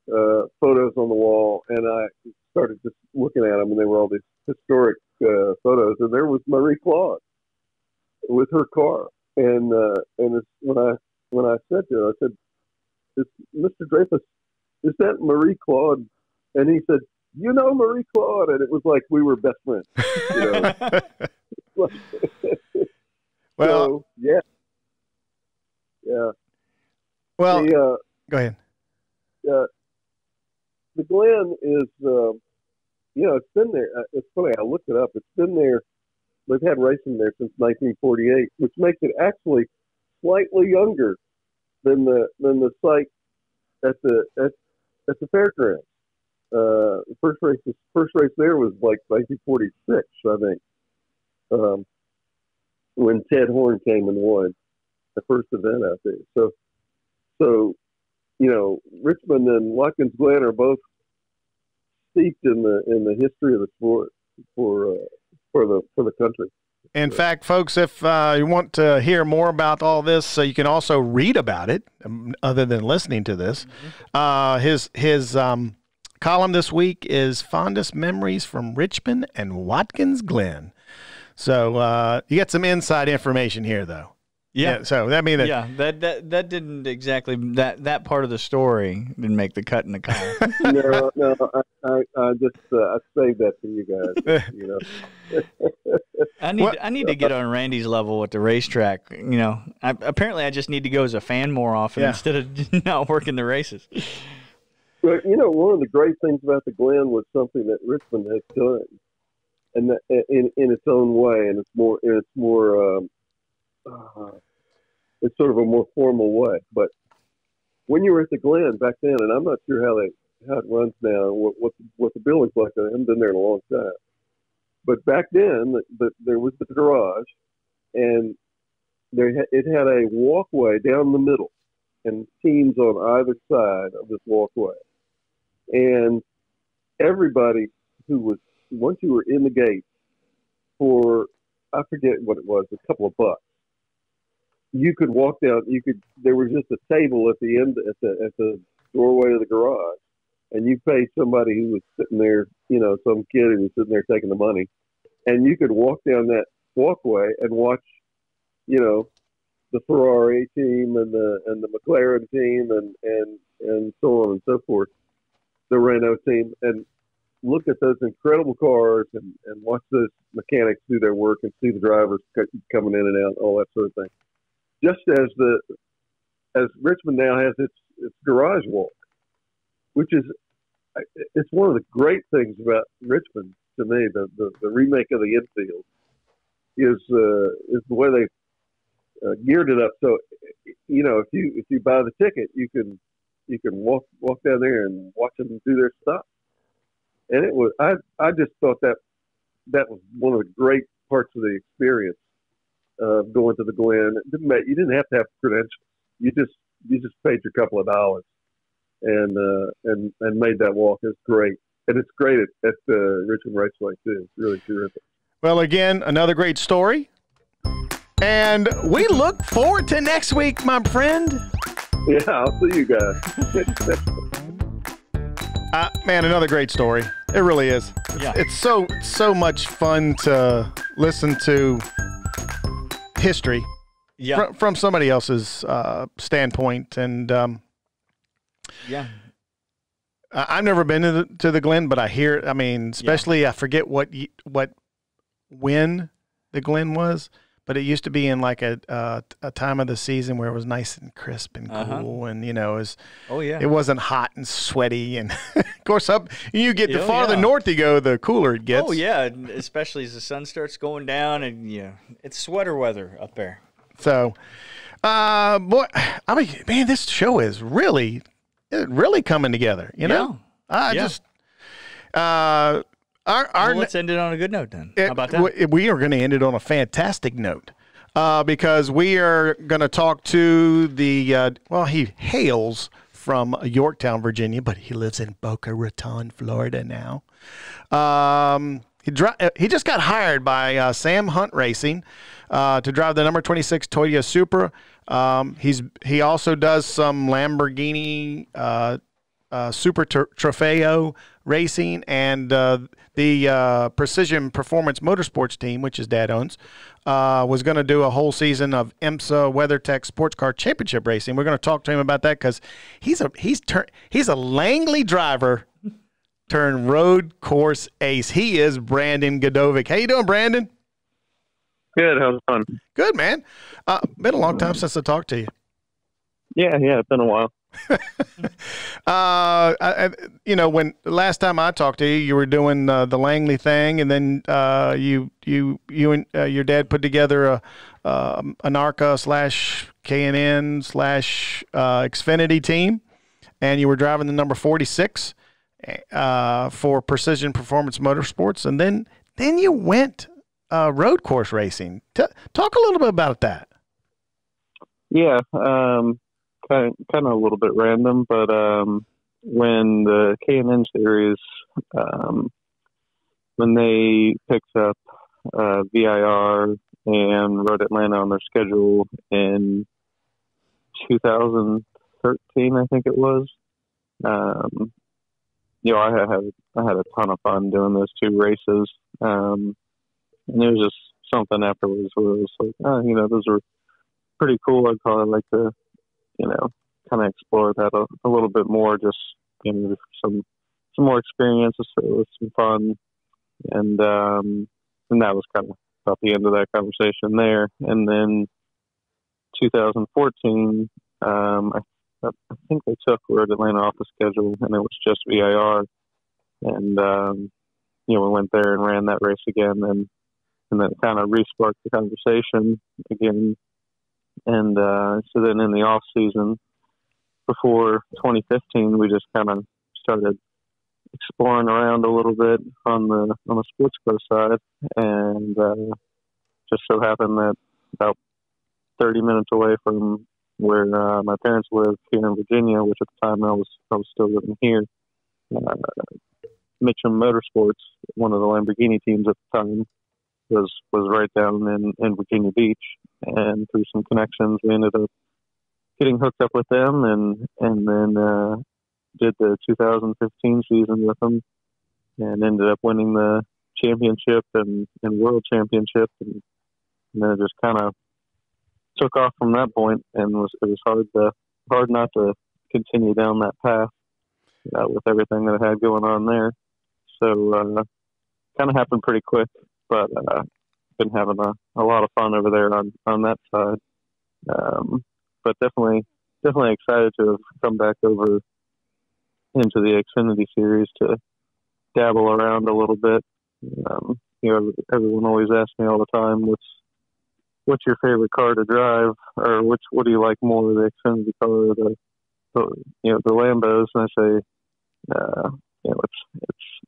photos on the wall, and I started just looking at them, and they were all these historic photos, and there was Marie Claude with her car, and it's, when I said to her, I said, "Mr. Dreyfuss, is that Marie Claude?" And he said, Marie Claude, and it was like we were best friends. Well, so, yeah. Well, go ahead. The Glen is, it's been there. It's funny. I looked it up. It's been there. They've had racing there since 1948, which makes it actually slightly younger than the site at the fairgrounds. The first race there was like 1946, I think, when Ted Horn came and won the first event out there. So Richmond and Watkins Glen are both steeped in the history of the sport for the country. In fact, folks, if you want to hear more about all this, you can also read about it, other than listening to this. His column this week is Fondest Memories from Richmond and Watkins Glen. So you get some inside information here, though. Yeah. So that means that didn't exactly that part of the story didn't make the cut in the column. No, I just I saved that for you guys. I need to get on Randy's level at the racetrack. Apparently I just need to go as a fan more often instead of not working the races. But, you know, one of the great things about the Glen was something that Richmond has done, and that, in its own way, and it's sort of a more formal way. But when you were at the Glen back then, and I'm not sure how it runs now, what the building's like. I haven't been there in a long time. But back then, there was the garage, and it had a walkway down the middle, and teams on either side of this walkway. And everybody once you were in the gate for, I forget what it was, a couple of bucks, you could walk down. There was just a table at the end, at the doorway of the garage, and you paid somebody who was sitting there, you know, some kid who was sitting there taking the money, and you could walk down that walkway and watch, you know, the Ferrari team and the McLaren team and so on and so forth, the Renault team, and look at those incredible cars and watch those mechanics do their work and see the drivers coming in and out, all that sort of thing. Just as Richmond now has its garage walk, which is, it's one of the great things about Richmond to me. The remake of the infield is the way they geared it up. So, you know, if you buy the ticket, you can walk down there and watch them do their stuff. And it was, I just thought that was one of the great parts of the experience of going to the Glen. You didn't have to have credentials. You just paid your couple of dollars and made that walk. It's great. And it's great at the Richmond Raceway too. It's really terrific. Well, again, another great story. And we look forward to next week, my friend. Yeah, I'll see you guys. Man, another great story. It really is. Yeah. It's so much fun to listen to history from somebody else's standpoint. And I've never been to the Glen, but I hear. I mean, especially I forget when the Glen was. But it used to be in like a time of the season where it was nice and crisp and cool, and you know, it wasn't hot and sweaty. And of course, the farther north you go, the cooler it gets. Oh yeah, especially as the sun starts going down, and it's sweater weather up there. So, boy, I mean, man, this show is really coming together. You know, let's end it on a good note then. How about that? We are going to end it on a fantastic note because we are going to talk to he hails from Yorktown, Virginia, but he lives in Boca Raton, Florida now. He just got hired by Sam Hunt Racing to drive the number 26 Toyota Supra. He also does some Lamborghini Super Trofeo racing, and the Precision Performance Motorsports team, which his dad owns, was going to do a whole season of IMSA WeatherTech Sports Car Championship racing. We're going to talk to him about that because he's a Langley driver turned road course ace. He is Brandon Gdovic. How you doing, Brandon? Good. How's it going? Good, man. Been a long time since I talked to you. Yeah, it's been a while. When the last time I talked to you, you were doing the Langley thing, and then you and your dad put together an ARCA / K&N / Xfinity team, and you were driving the number 46 for Precision Performance Motorsports, and then you went road course racing. Talk a little bit about that. Yeah. Kind of a little bit random, but when the K&N series, when they picked up VIR and Road Atlanta on their schedule in 2013, I think it was. I had a ton of fun doing those two races, and it was just something afterwards where it was like, those were pretty cool. I'd probably like to kind of explore that a little bit more, just some more experiences with some fun, and that was kind of about the end of that conversation there. And then 2014, I I think they took Road Atlanta off the schedule, and it was just VIR. And, we went there and ran that race again, and then it kind of re-sparked the conversation again. And so then in the off season, before 2015, we just kind of started exploring around a little bit on the sports car side, and just so happened that about 30 minutes away from where my parents lived here in Virginia, which at the time I was still living here, Mitcham Motorsports, one of the Lamborghini teams at the time, was right down in Virginia Beach, and through some connections, we ended up getting hooked up with them, and then did the 2015 season with them, and ended up winning the championship and world championship, and then it just kind of took off from that point, and it was hard not to continue down that path with everything that I had going on there. So kind of happened pretty quick, but been having a lot of fun over there on that side. But definitely excited to have come back over into the Xfinity series to dabble around a little bit. Everyone always asks me all the time, what's your favorite car to drive, or what do you like more, the Xfinity car or the Lambos? And I say,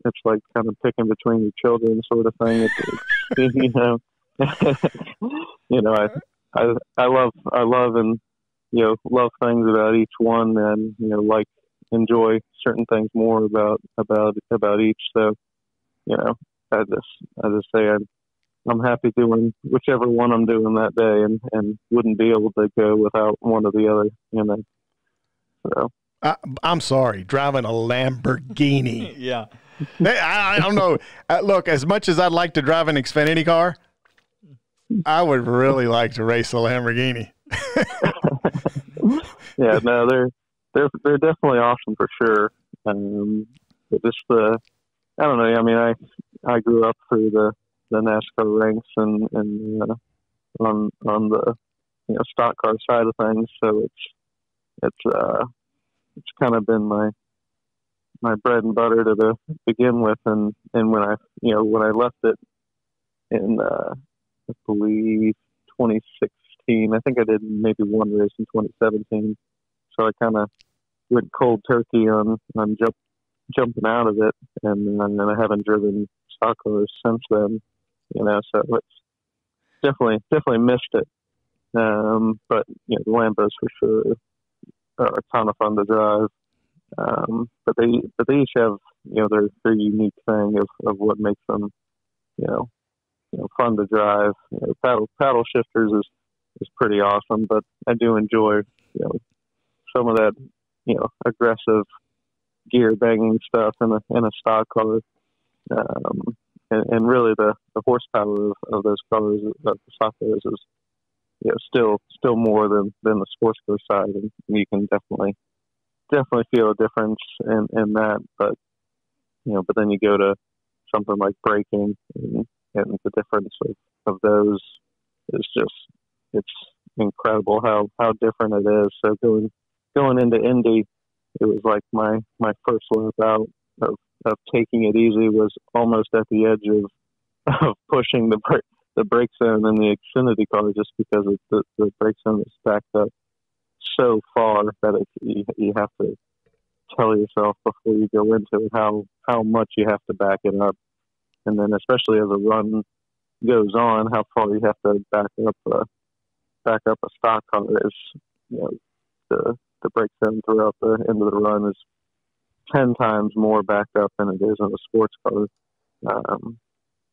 it's like kind of picking between your children sort of thing. I love and love things about each one, and enjoy certain things more about each. So I just say I'm happy doing whichever one I'm doing that day, and wouldn't be able to go without one or the other. So. I'm sorry, driving a Lamborghini. Yeah. I don't know. Look, as much as I'd like to drive an Xfinity car, I would really like to race a Lamborghini. Yeah, no, they're definitely awesome for sure. But just I don't know. I mean, I grew up through the NASCAR ranks and on the stock car side of things, so it's kind of been my bread and butter to begin with, and when I left it in I believe 2016, I think I did maybe one race in 2017, so I kind of went cold turkey on jumping out of it, and I haven't driven stock cars since then, so it's definitely missed it, but the Lambos for sure are a ton of fun to drive. But they each have their unique thing of what makes them fun to drive. Paddle shifters is pretty awesome, but I do enjoy some of that aggressive gear banging stuff in a stock car, and really the horsepower of those cars, of the stock cars, is still more than the sports car side, and you can definitely feel a difference in that. But but then you go to something like braking, and the difference of those is it's incredible how different it is. So going into Indy, it was like my first lap out of taking it easy was almost at the edge of pushing the brake zone in the Xfinity car, just because the brake zone is stacked up so far that you have to tell yourself before you go into it how much you have to back it up, and then especially as a run goes on, how far you have to back up a stock car. Is the brake zone throughout the end of the run is 10 times more backed up than it is in a sports car.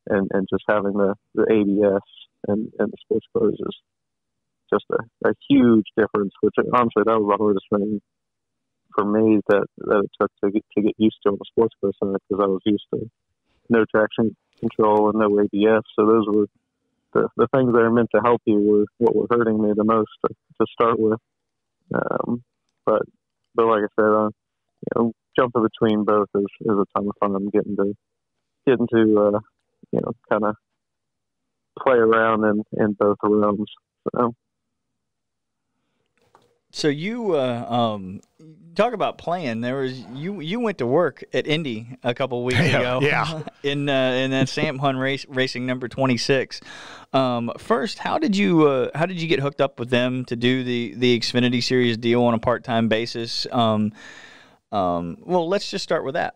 And just having the ABS and the sports cars is just a huge difference, which honestly, that was the hardest thing for me that it took to get used to on the sports car side, because I was used to no traction control and no ABS. So those were the things that are meant to help you were what were hurting me the most to start with. But like I said, jumping between both is a ton of fun. I'm getting to kind of play around in both realms. So you talk about playing. There was you went to work at Indy a couple of weeks ago. Yeah. in that Sam Hun racing number 26. First, how did you get hooked up with them to do the Xfinity Series deal on a part-time basis? Well, let's just start with that.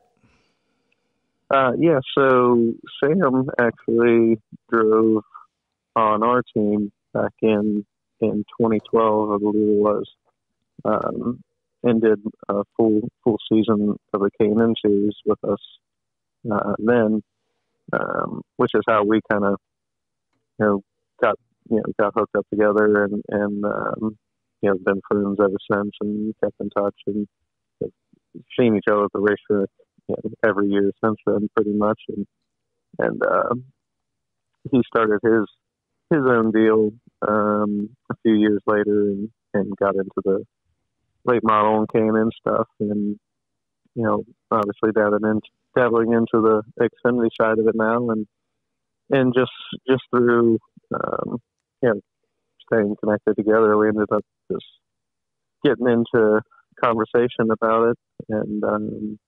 Yeah, so Sam actually drove on our team back in 2012, I believe it was, and did a full season of the K&N Series with us then, which is how we kind of got hooked up together and been friends ever since and kept in touch and seen each other at the racetrack every year since then, pretty much. And he started his own deal a few years later and got into the late model and K&N stuff, and obviously dabbling into the Xfinity side of it now, and just through staying connected together, we ended up just getting into conversation about it, and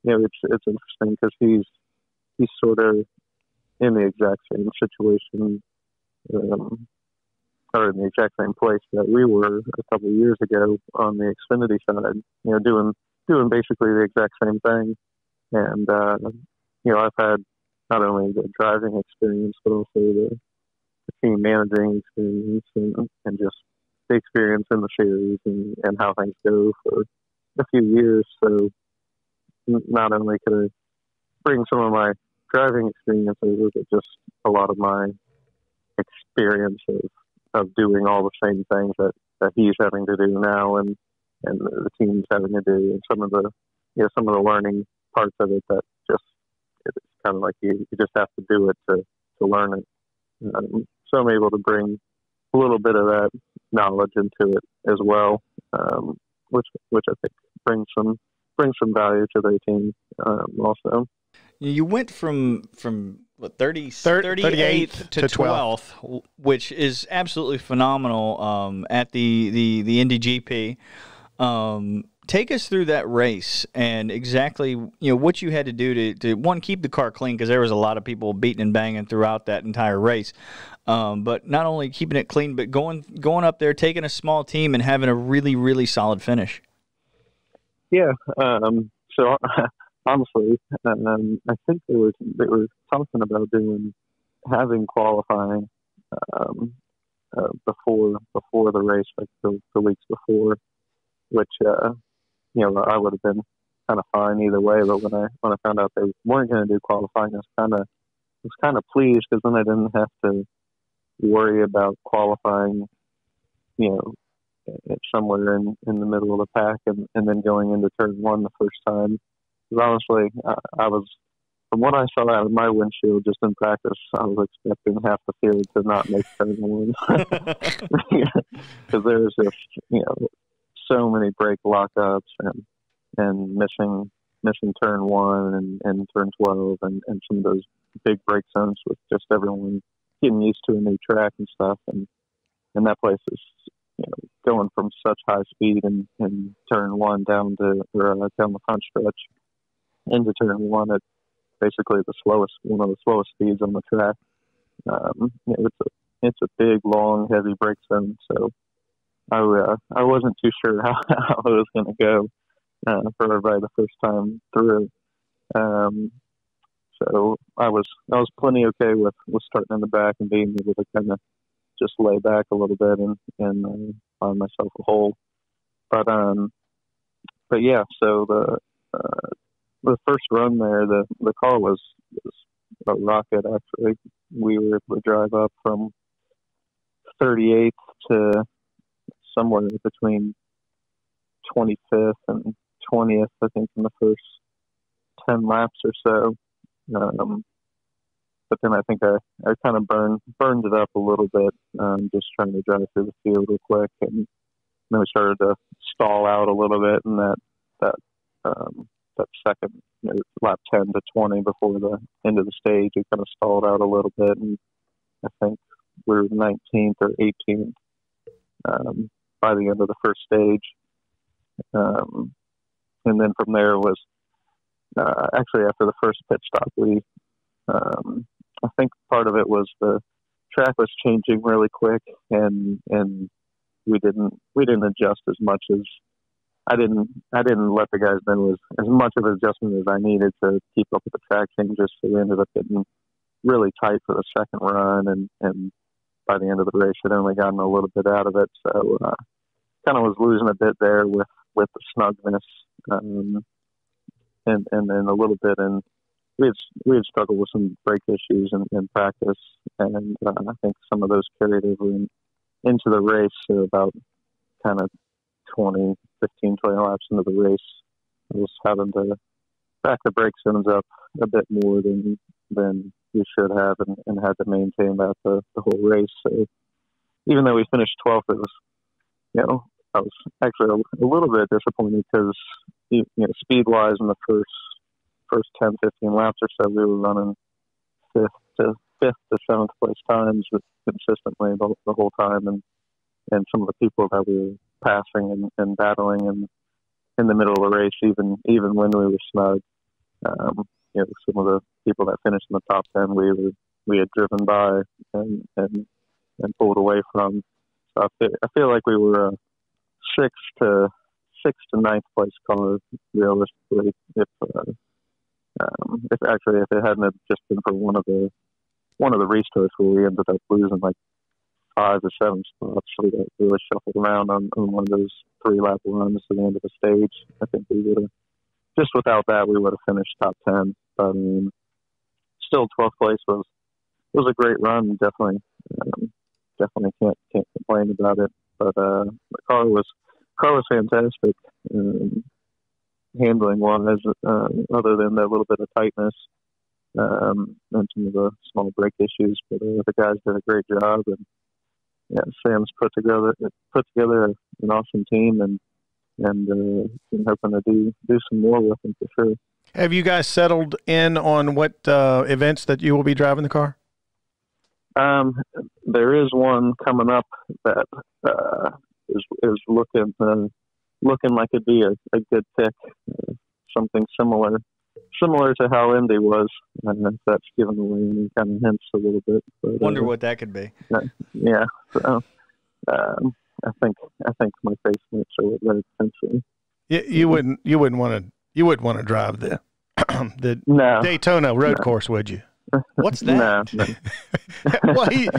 it's interesting because he's sort of in the exact same situation, or in the exact same place that we were a couple of years ago on the Xfinity side, doing basically the exact same thing. And, I've had not only the driving experience, but also the team managing experience and just the experience in the series and how things go for a few years. So not only could I bring some of my driving experience over, but just a lot of my experience of doing all the same things that he's having to do now and the team's having to do, and some of the learning parts of it that just, it's kind of like you just have to do it to learn it. So I'm able to bring a little bit of that knowledge into it as well, which I think brings some value to their team also. You went from what, 38th to 12th, which is absolutely phenomenal at the Indy GP. Take us through that race and exactly what you had to do to one, keep the car clean, because there was a lot of people beating and banging throughout that entire race. But not only keeping it clean, but going up there, taking a small team and having a really, really solid finish. Yeah. So honestly, I think they were talking about having qualifying before the race, like the weeks before, which I would have been kind of fine either way. But when I found out they weren't going to do qualifying, I was kind of pleased, because then I didn't have to worry about qualifying, somewhere in the middle of the pack and then going into turn one the first time. Because honestly, I was, from what I saw out of my windshield just in practice, I was expecting half the field to not make turn one. Because there's just, so many brake lockups and missing turn one and turn 12 and some of those big brake zones with just everyone getting used to a new track and stuff. And that place is, going from such high speed in turn one down the front stretch into turn one at basically one of the slowest speeds on the track. It's a big, long, heavy brake zone. So I wasn't too sure how it was going to go for everybody the first time through. So I was plenty okay with starting in the back and being able to kind of just lay back a little bit and find myself a hole. But yeah, so the first run there, the car was a rocket. Actually, we were able to drive up from 38th to somewhere between 25th and 20th, I think, in the first 10 laps or so. But then I think I kind of burned it up a little bit, just trying to drive through the field real quick, and then we started to stall out a little bit in that second, lap 10 to 20 before the end of the stage. We kind of stalled out a little bit, and I think we were 19th or 18th. by the end of the first stage. And then from there was actually after the first pit stop, I think part of it was the track was changing really quick, and we didn't adjust as much as I didn't let the guys know as much of an adjustment as I needed to keep up with the track changes. So we ended up getting really tight for the second run, and by the end of the race, I'd only gotten a little bit out of it. So kind of was losing a bit there with the snugness, and then a little bit in. We had struggled with some brake issues in practice, and I think some of those carried over into the race. So about kind of 20 laps into the race, I was having to back the brake zones up a bit more than we should have, and had to maintain that the whole race. So even though we finished 12th, it was, I was actually a little bit disappointed because, speed-wise in the first 10, 15 laps or so, we were running fifth to seventh place times consistently the whole time, and some of the people that we were passing and battling in the middle of the race, even when we were snug, some of the people that finished in the top 10, we had driven by and pulled away from. So I feel like we were a sixth to ninth place car realistically. If it hadn't have just been for one of the restarts where we ended up losing like 5 or 7 spots, so we got really shuffled around on one of those 3-lap runs to the end of the stage. I think we would have, just without that, we would have finished top 10. But I mean, still 12th place was a great run. Definitely can't complain about it. But the car was fantastic. Handling wise, other than that little bit of tightness and some of the small brake issues, but the guys did a great job, and Sam's put together an awesome team, and been hoping to do some more with them for sure. Have you guys settled in on what events that you will be driving the car? There is one coming up that is looking like it'd be a good pick, something similar to how Indy was, and if that's given away any kind of hints a little bit. But, wonder what that could be. Yeah, so I think my face might show it very potentially. You wouldn't want to drive the Daytona road course, would you? What's that? No. Well, he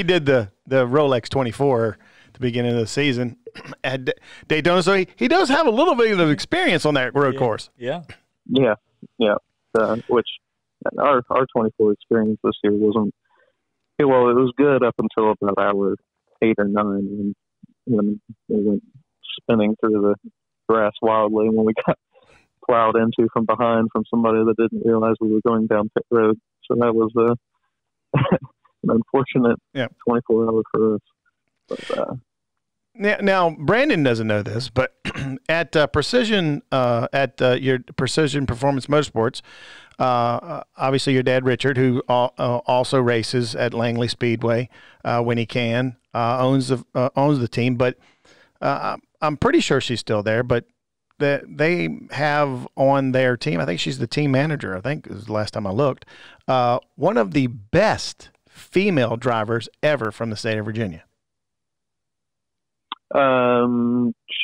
did the Rolex 24 at the beginning of the season at Daytona, so he does have a little bit of experience on that road course. Yeah. Which our 24 experience this year wasn't. Well, it was good up until about hour 8 or 9 when we went spinning through the grass wildly when we got plowed into from behind from somebody that didn't realize we were going down pit road. So that was an unfortunate 24 hours for us. But, now, Brandon doesn't know this, but at Precision, your Precision Performance Motorsports, obviously your dad Richard, who also races at Langley Speedway when he can, owns the team. But I'm pretty sure she's still there. But they have on their team, I think she's the team manager. I think it was the last time I looked. One of the best female drivers ever from the state of Virginia.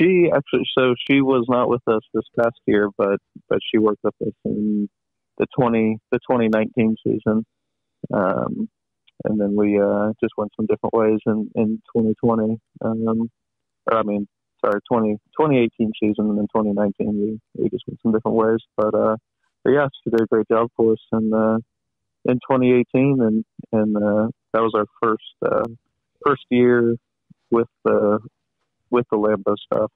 She was not with us this past year, but she worked with us in the 2019 season. And then we just went some different ways in 2020. 2018 season, and then 2019 we just went some different ways. But yeah, she did a great job for us in 2018, and that was our first year with the Lambo stuff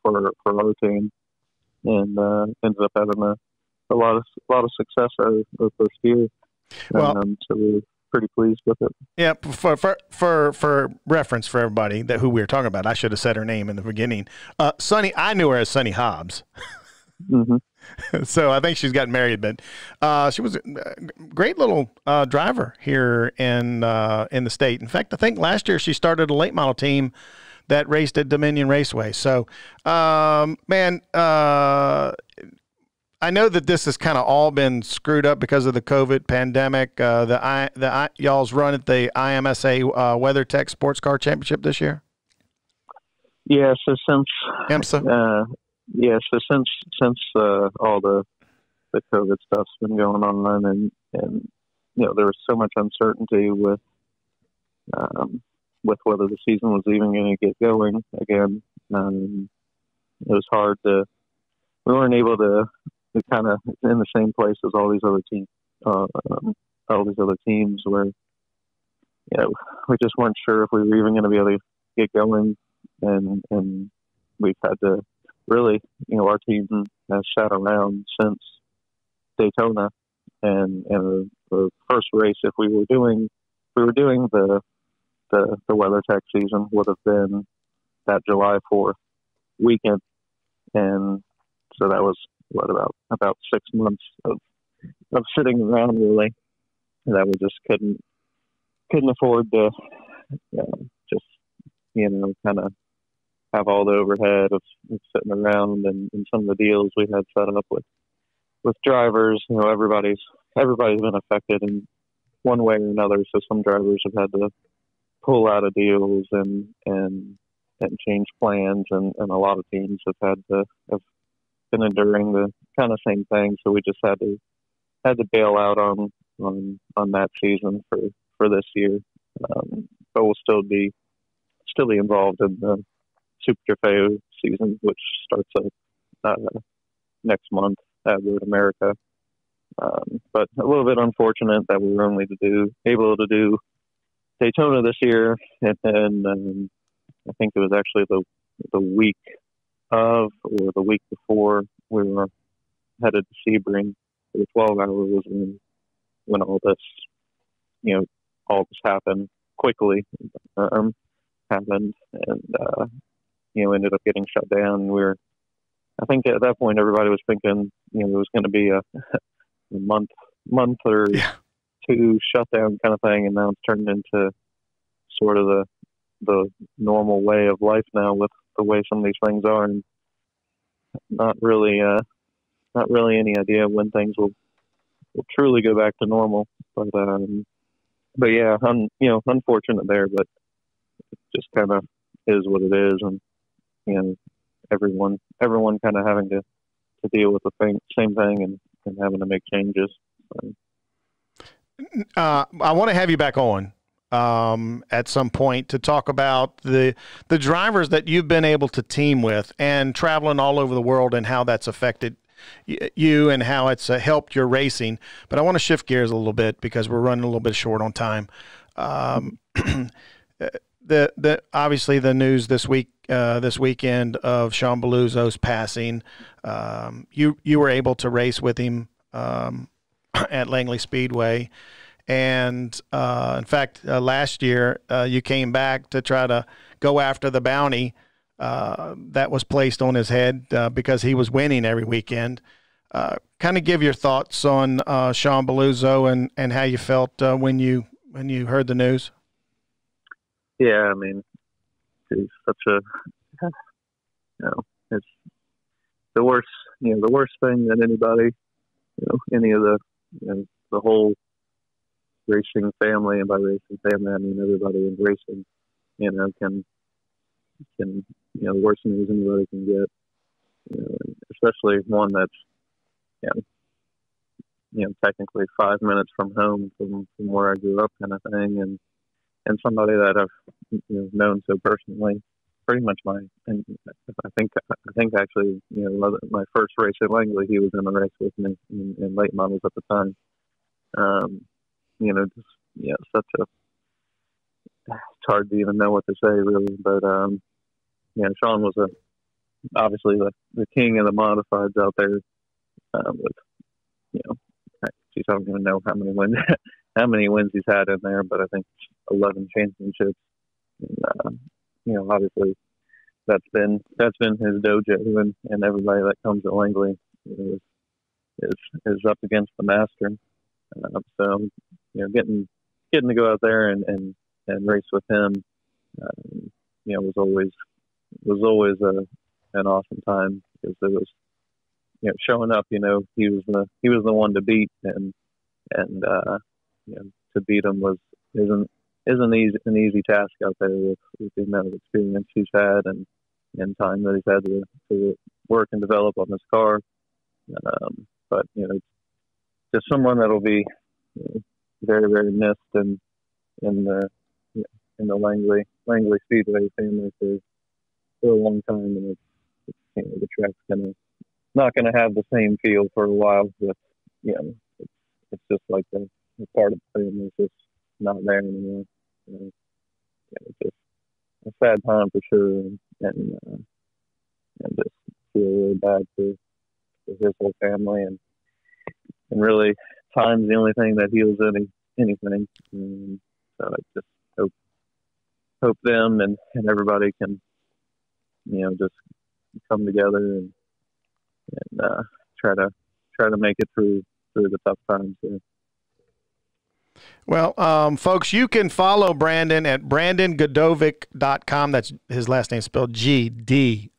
for our team, and ended up having a lot of success our first year. Well, so we were pretty pleased with it. Yeah, for reference for everybody who we were talking about, I should have said her name in the beginning. Sunny, I knew her as Sunny Hobbs. Mm-hmm. So I think she's gotten married, but she was a great little driver here in the state. In fact, I think last year she started a late model team that raced at Dominion Raceway. So, man, I know that this has kind of all been screwed up because of the COVID pandemic. Y'all's run at the IMSA WeatherTech Sports Car Championship this year. Yeah. So since IMSA. Since all the COVID stuff's been going on, and there was so much uncertainty with whether the season was even going to get going again. It was hard to. We weren't able to kind of in the same place as all these other teams. Where we just weren't sure if we were even going to be able to get going, and we've had to really, our team has sat around since Daytona, and the first race, if we were doing the WeatherTech season, would have been that July 4th weekend, and so that was about 6 months of sitting around, really, that we just couldn't afford to just kind of have all the overhead of sitting around, and some of the deals we had set up with drivers. Everybody's been affected in one way or another. So some drivers have had to pull out of deals and change plans, and a lot of teams have been enduring the kind of same thing. So we just had to bail out on that season for this year. But we'll still be involved in the Super Trofeo season, which starts up next month at Road America. But a little bit unfortunate that we were only able to do Daytona this year, and then I think it was actually the week of, or the week before, we were headed to Sebring for the 12 hours when all this happened quickly. Happened, and ended up getting shut down. I think at that point everybody was thinking it was going to be a month or two shutdown kind of thing, and now it's turned into sort of the normal way of life now with the way some of these things are, and not really any idea when things will truly go back to normal. But yeah, unfortunate there, but it just kind of is what it is, and everyone kind of having to deal with the same thing and having to make changes. I want to have you back on at some point to talk about the drivers that you've been able to team with and traveling all over the world, and how that's affected you and how it's helped your racing. But I want to shift gears a little bit because we're running a little bit short on time. Obviously the news this weekend of Shawn Balluzzo's passing. You were able to race with him at Langley Speedway, and in fact last year you came back to try to go after the bounty that was placed on his head because he was winning every weekend. Kind of give your thoughts on Shawn Balluzzo and how you felt when you heard the news. Yeah, I mean, he's such it's the worst thing that anybody, any of the whole racing family, and by racing family I mean everybody in racing, can the worst news anybody can get, especially one that's, technically 5 minutes from home, from where I grew up, kind of thing, and somebody that I've known so personally, pretty much and I think actually, my first race at Langley, he was in a race with me in late models at the time. Such a, it's hard to even know what to say really, but Shawn was obviously the king of the modifieds out there. Geez, I don't even know how many wins he's had in there, but I think 11 championships. And, obviously that's been his dojo, and everybody that comes to Langley is up against the master. So getting to go out there and race with him, was always an awesome time, because it was, showing up, he was the one to beat, and to beat him isn't an easy task out there with the amount of experience he's had and time that he's had to work and develop on this car. But just someone that'll be very, very missed in the Langley Speedway family for a long time, and it's the track's not gonna have the same feel for a while. But it's just like the part of the family is just not there anymore. It's just a sad time for sure, and just feel really bad for his whole family, and really, time's the only thing that heals anything. So I just hope them and everybody can, just come together and try to make it through the tough times here. Well, folks, you can follow Brandon at brandongdovic.com. That's his last name spelled Gdovic.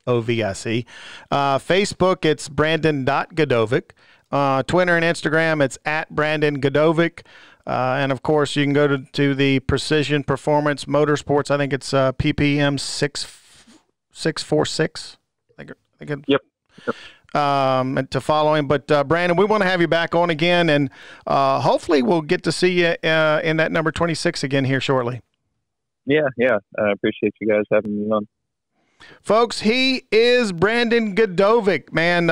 Facebook, it's brandon.gdovic. Twitter and Instagram, it's at Brandon Gdovic. And, of course, you can go to the Precision Performance Motorsports. I think it's PPM 646. Yep. To follow him. But, Brandon, we want to have you back on again, and hopefully we'll get to see you in that number 26 again here shortly. Yeah. I appreciate you guys having me on. Folks, he is Brandon Gdovic, man.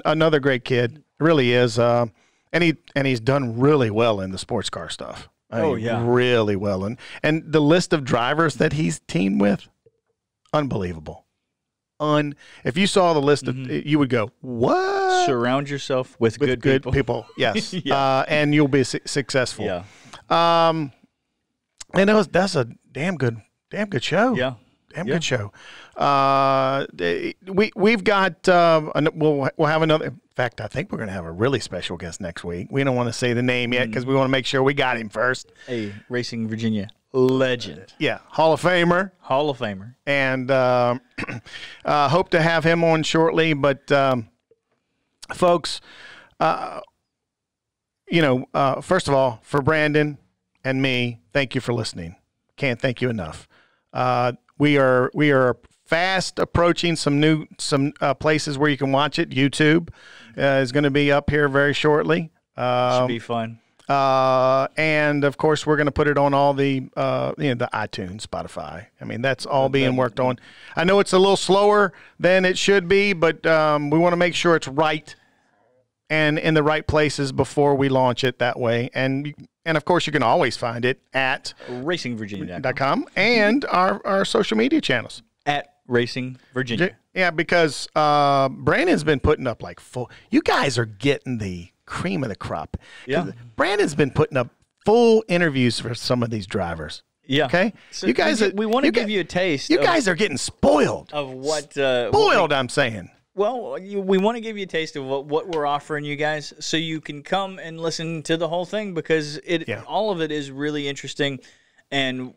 Another great kid. Really is. And he's done really well in the sports car stuff. Really well. And the list of drivers that he's teamed with, unbelievable. If you saw the list, you would go, what? Surround yourself with good people. Yes. And you'll be successful. Yeah. And that's a damn good show. Yeah. Good show. We've got we'll have another. In fact, I think we're going to have a really special guest next week. We don't want to say the name yet because we want to make sure we got him first. A Racing Virginia legend. Yeah, Hall of Famer. And hope to have him on shortly. But folks, first of all, for Brandon and me, thank you for listening. Can't thank you enough. We are fast approaching some places where you can watch it. YouTube is going to be up here very shortly. Should be fun. And of course, we're going to put it on all the the iTunes, Spotify. I mean, that's all being worked on. I know it's a little slower than it should be, but we want to make sure it's right and in the right places before we launch it that way. And of course, you can always find it at racingvirginia.com and our social media channels. At Racing Virginia. Yeah, because Brandon's been putting up you guys are getting the cream of the crop. Yeah. Brandon's been putting up full interviews for some of these drivers. Yeah. Okay? So you guys, we want to give you a taste. You guys are getting spoiled. Of what? I'm saying. Well, we want to give you a taste of what we're offering you guys, so you can come and listen to the whole thing, because all of it is really interesting, and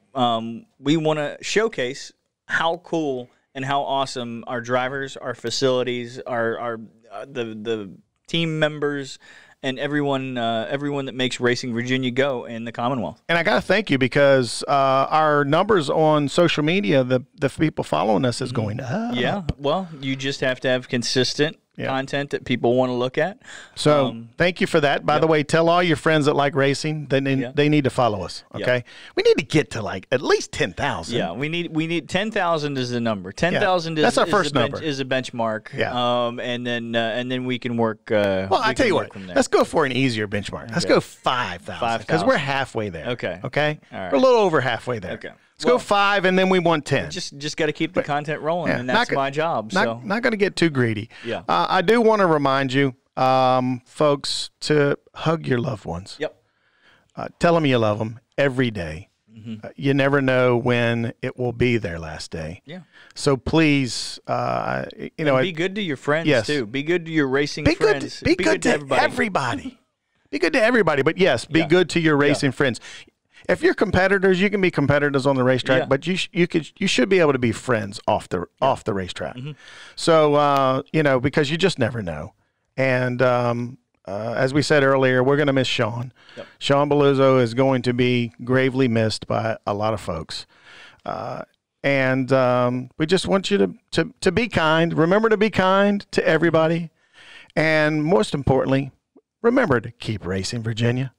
we want to showcase how cool and how awesome our drivers, our facilities, the team members, and everyone that makes Racing Virginia go in the Commonwealth. And I got to thank you, because our numbers on social media, the people following us is going up. Yeah, well, you just have to have consistent content that people want to look at. So thank you for that. By the way, tell all your friends that like racing that they need to follow us. Okay, we need to get to at least 10,000. Yeah, we need 10,000 is the number. 10,000 that's our first number. Is a benchmark. Yeah. And then we can work. Well, I tell you what, let's go for an easier benchmark. Let's go 5,000 because we're halfway there. Okay. All right. We're a little over halfway there. Okay. Let's go 5, and then we want 10. Just got to keep the content rolling, and that's my job. Not going to get too greedy. Yeah. I do want to remind you, folks, to hug your loved ones. Yep. Tell them you love them every day. Mm-hmm. You never know when it will be their last day. Yeah. So please, be good to your friends too. Be good to your racing friends. Be good to everybody. Be good to everybody. But yes, be good to your racing friends. if you're competitors, you can be competitors on the racetrack, Yeah. but you should be able to be friends off the racetrack. So because you just never know. And as we said earlier, we're going to miss Shawn. Yep. Shawn Balluzzo is going to be gravely missed by a lot of folks. And we just want you to be kind. Remember to be kind to everybody. And most importantly, remember to keep racing, Virginia.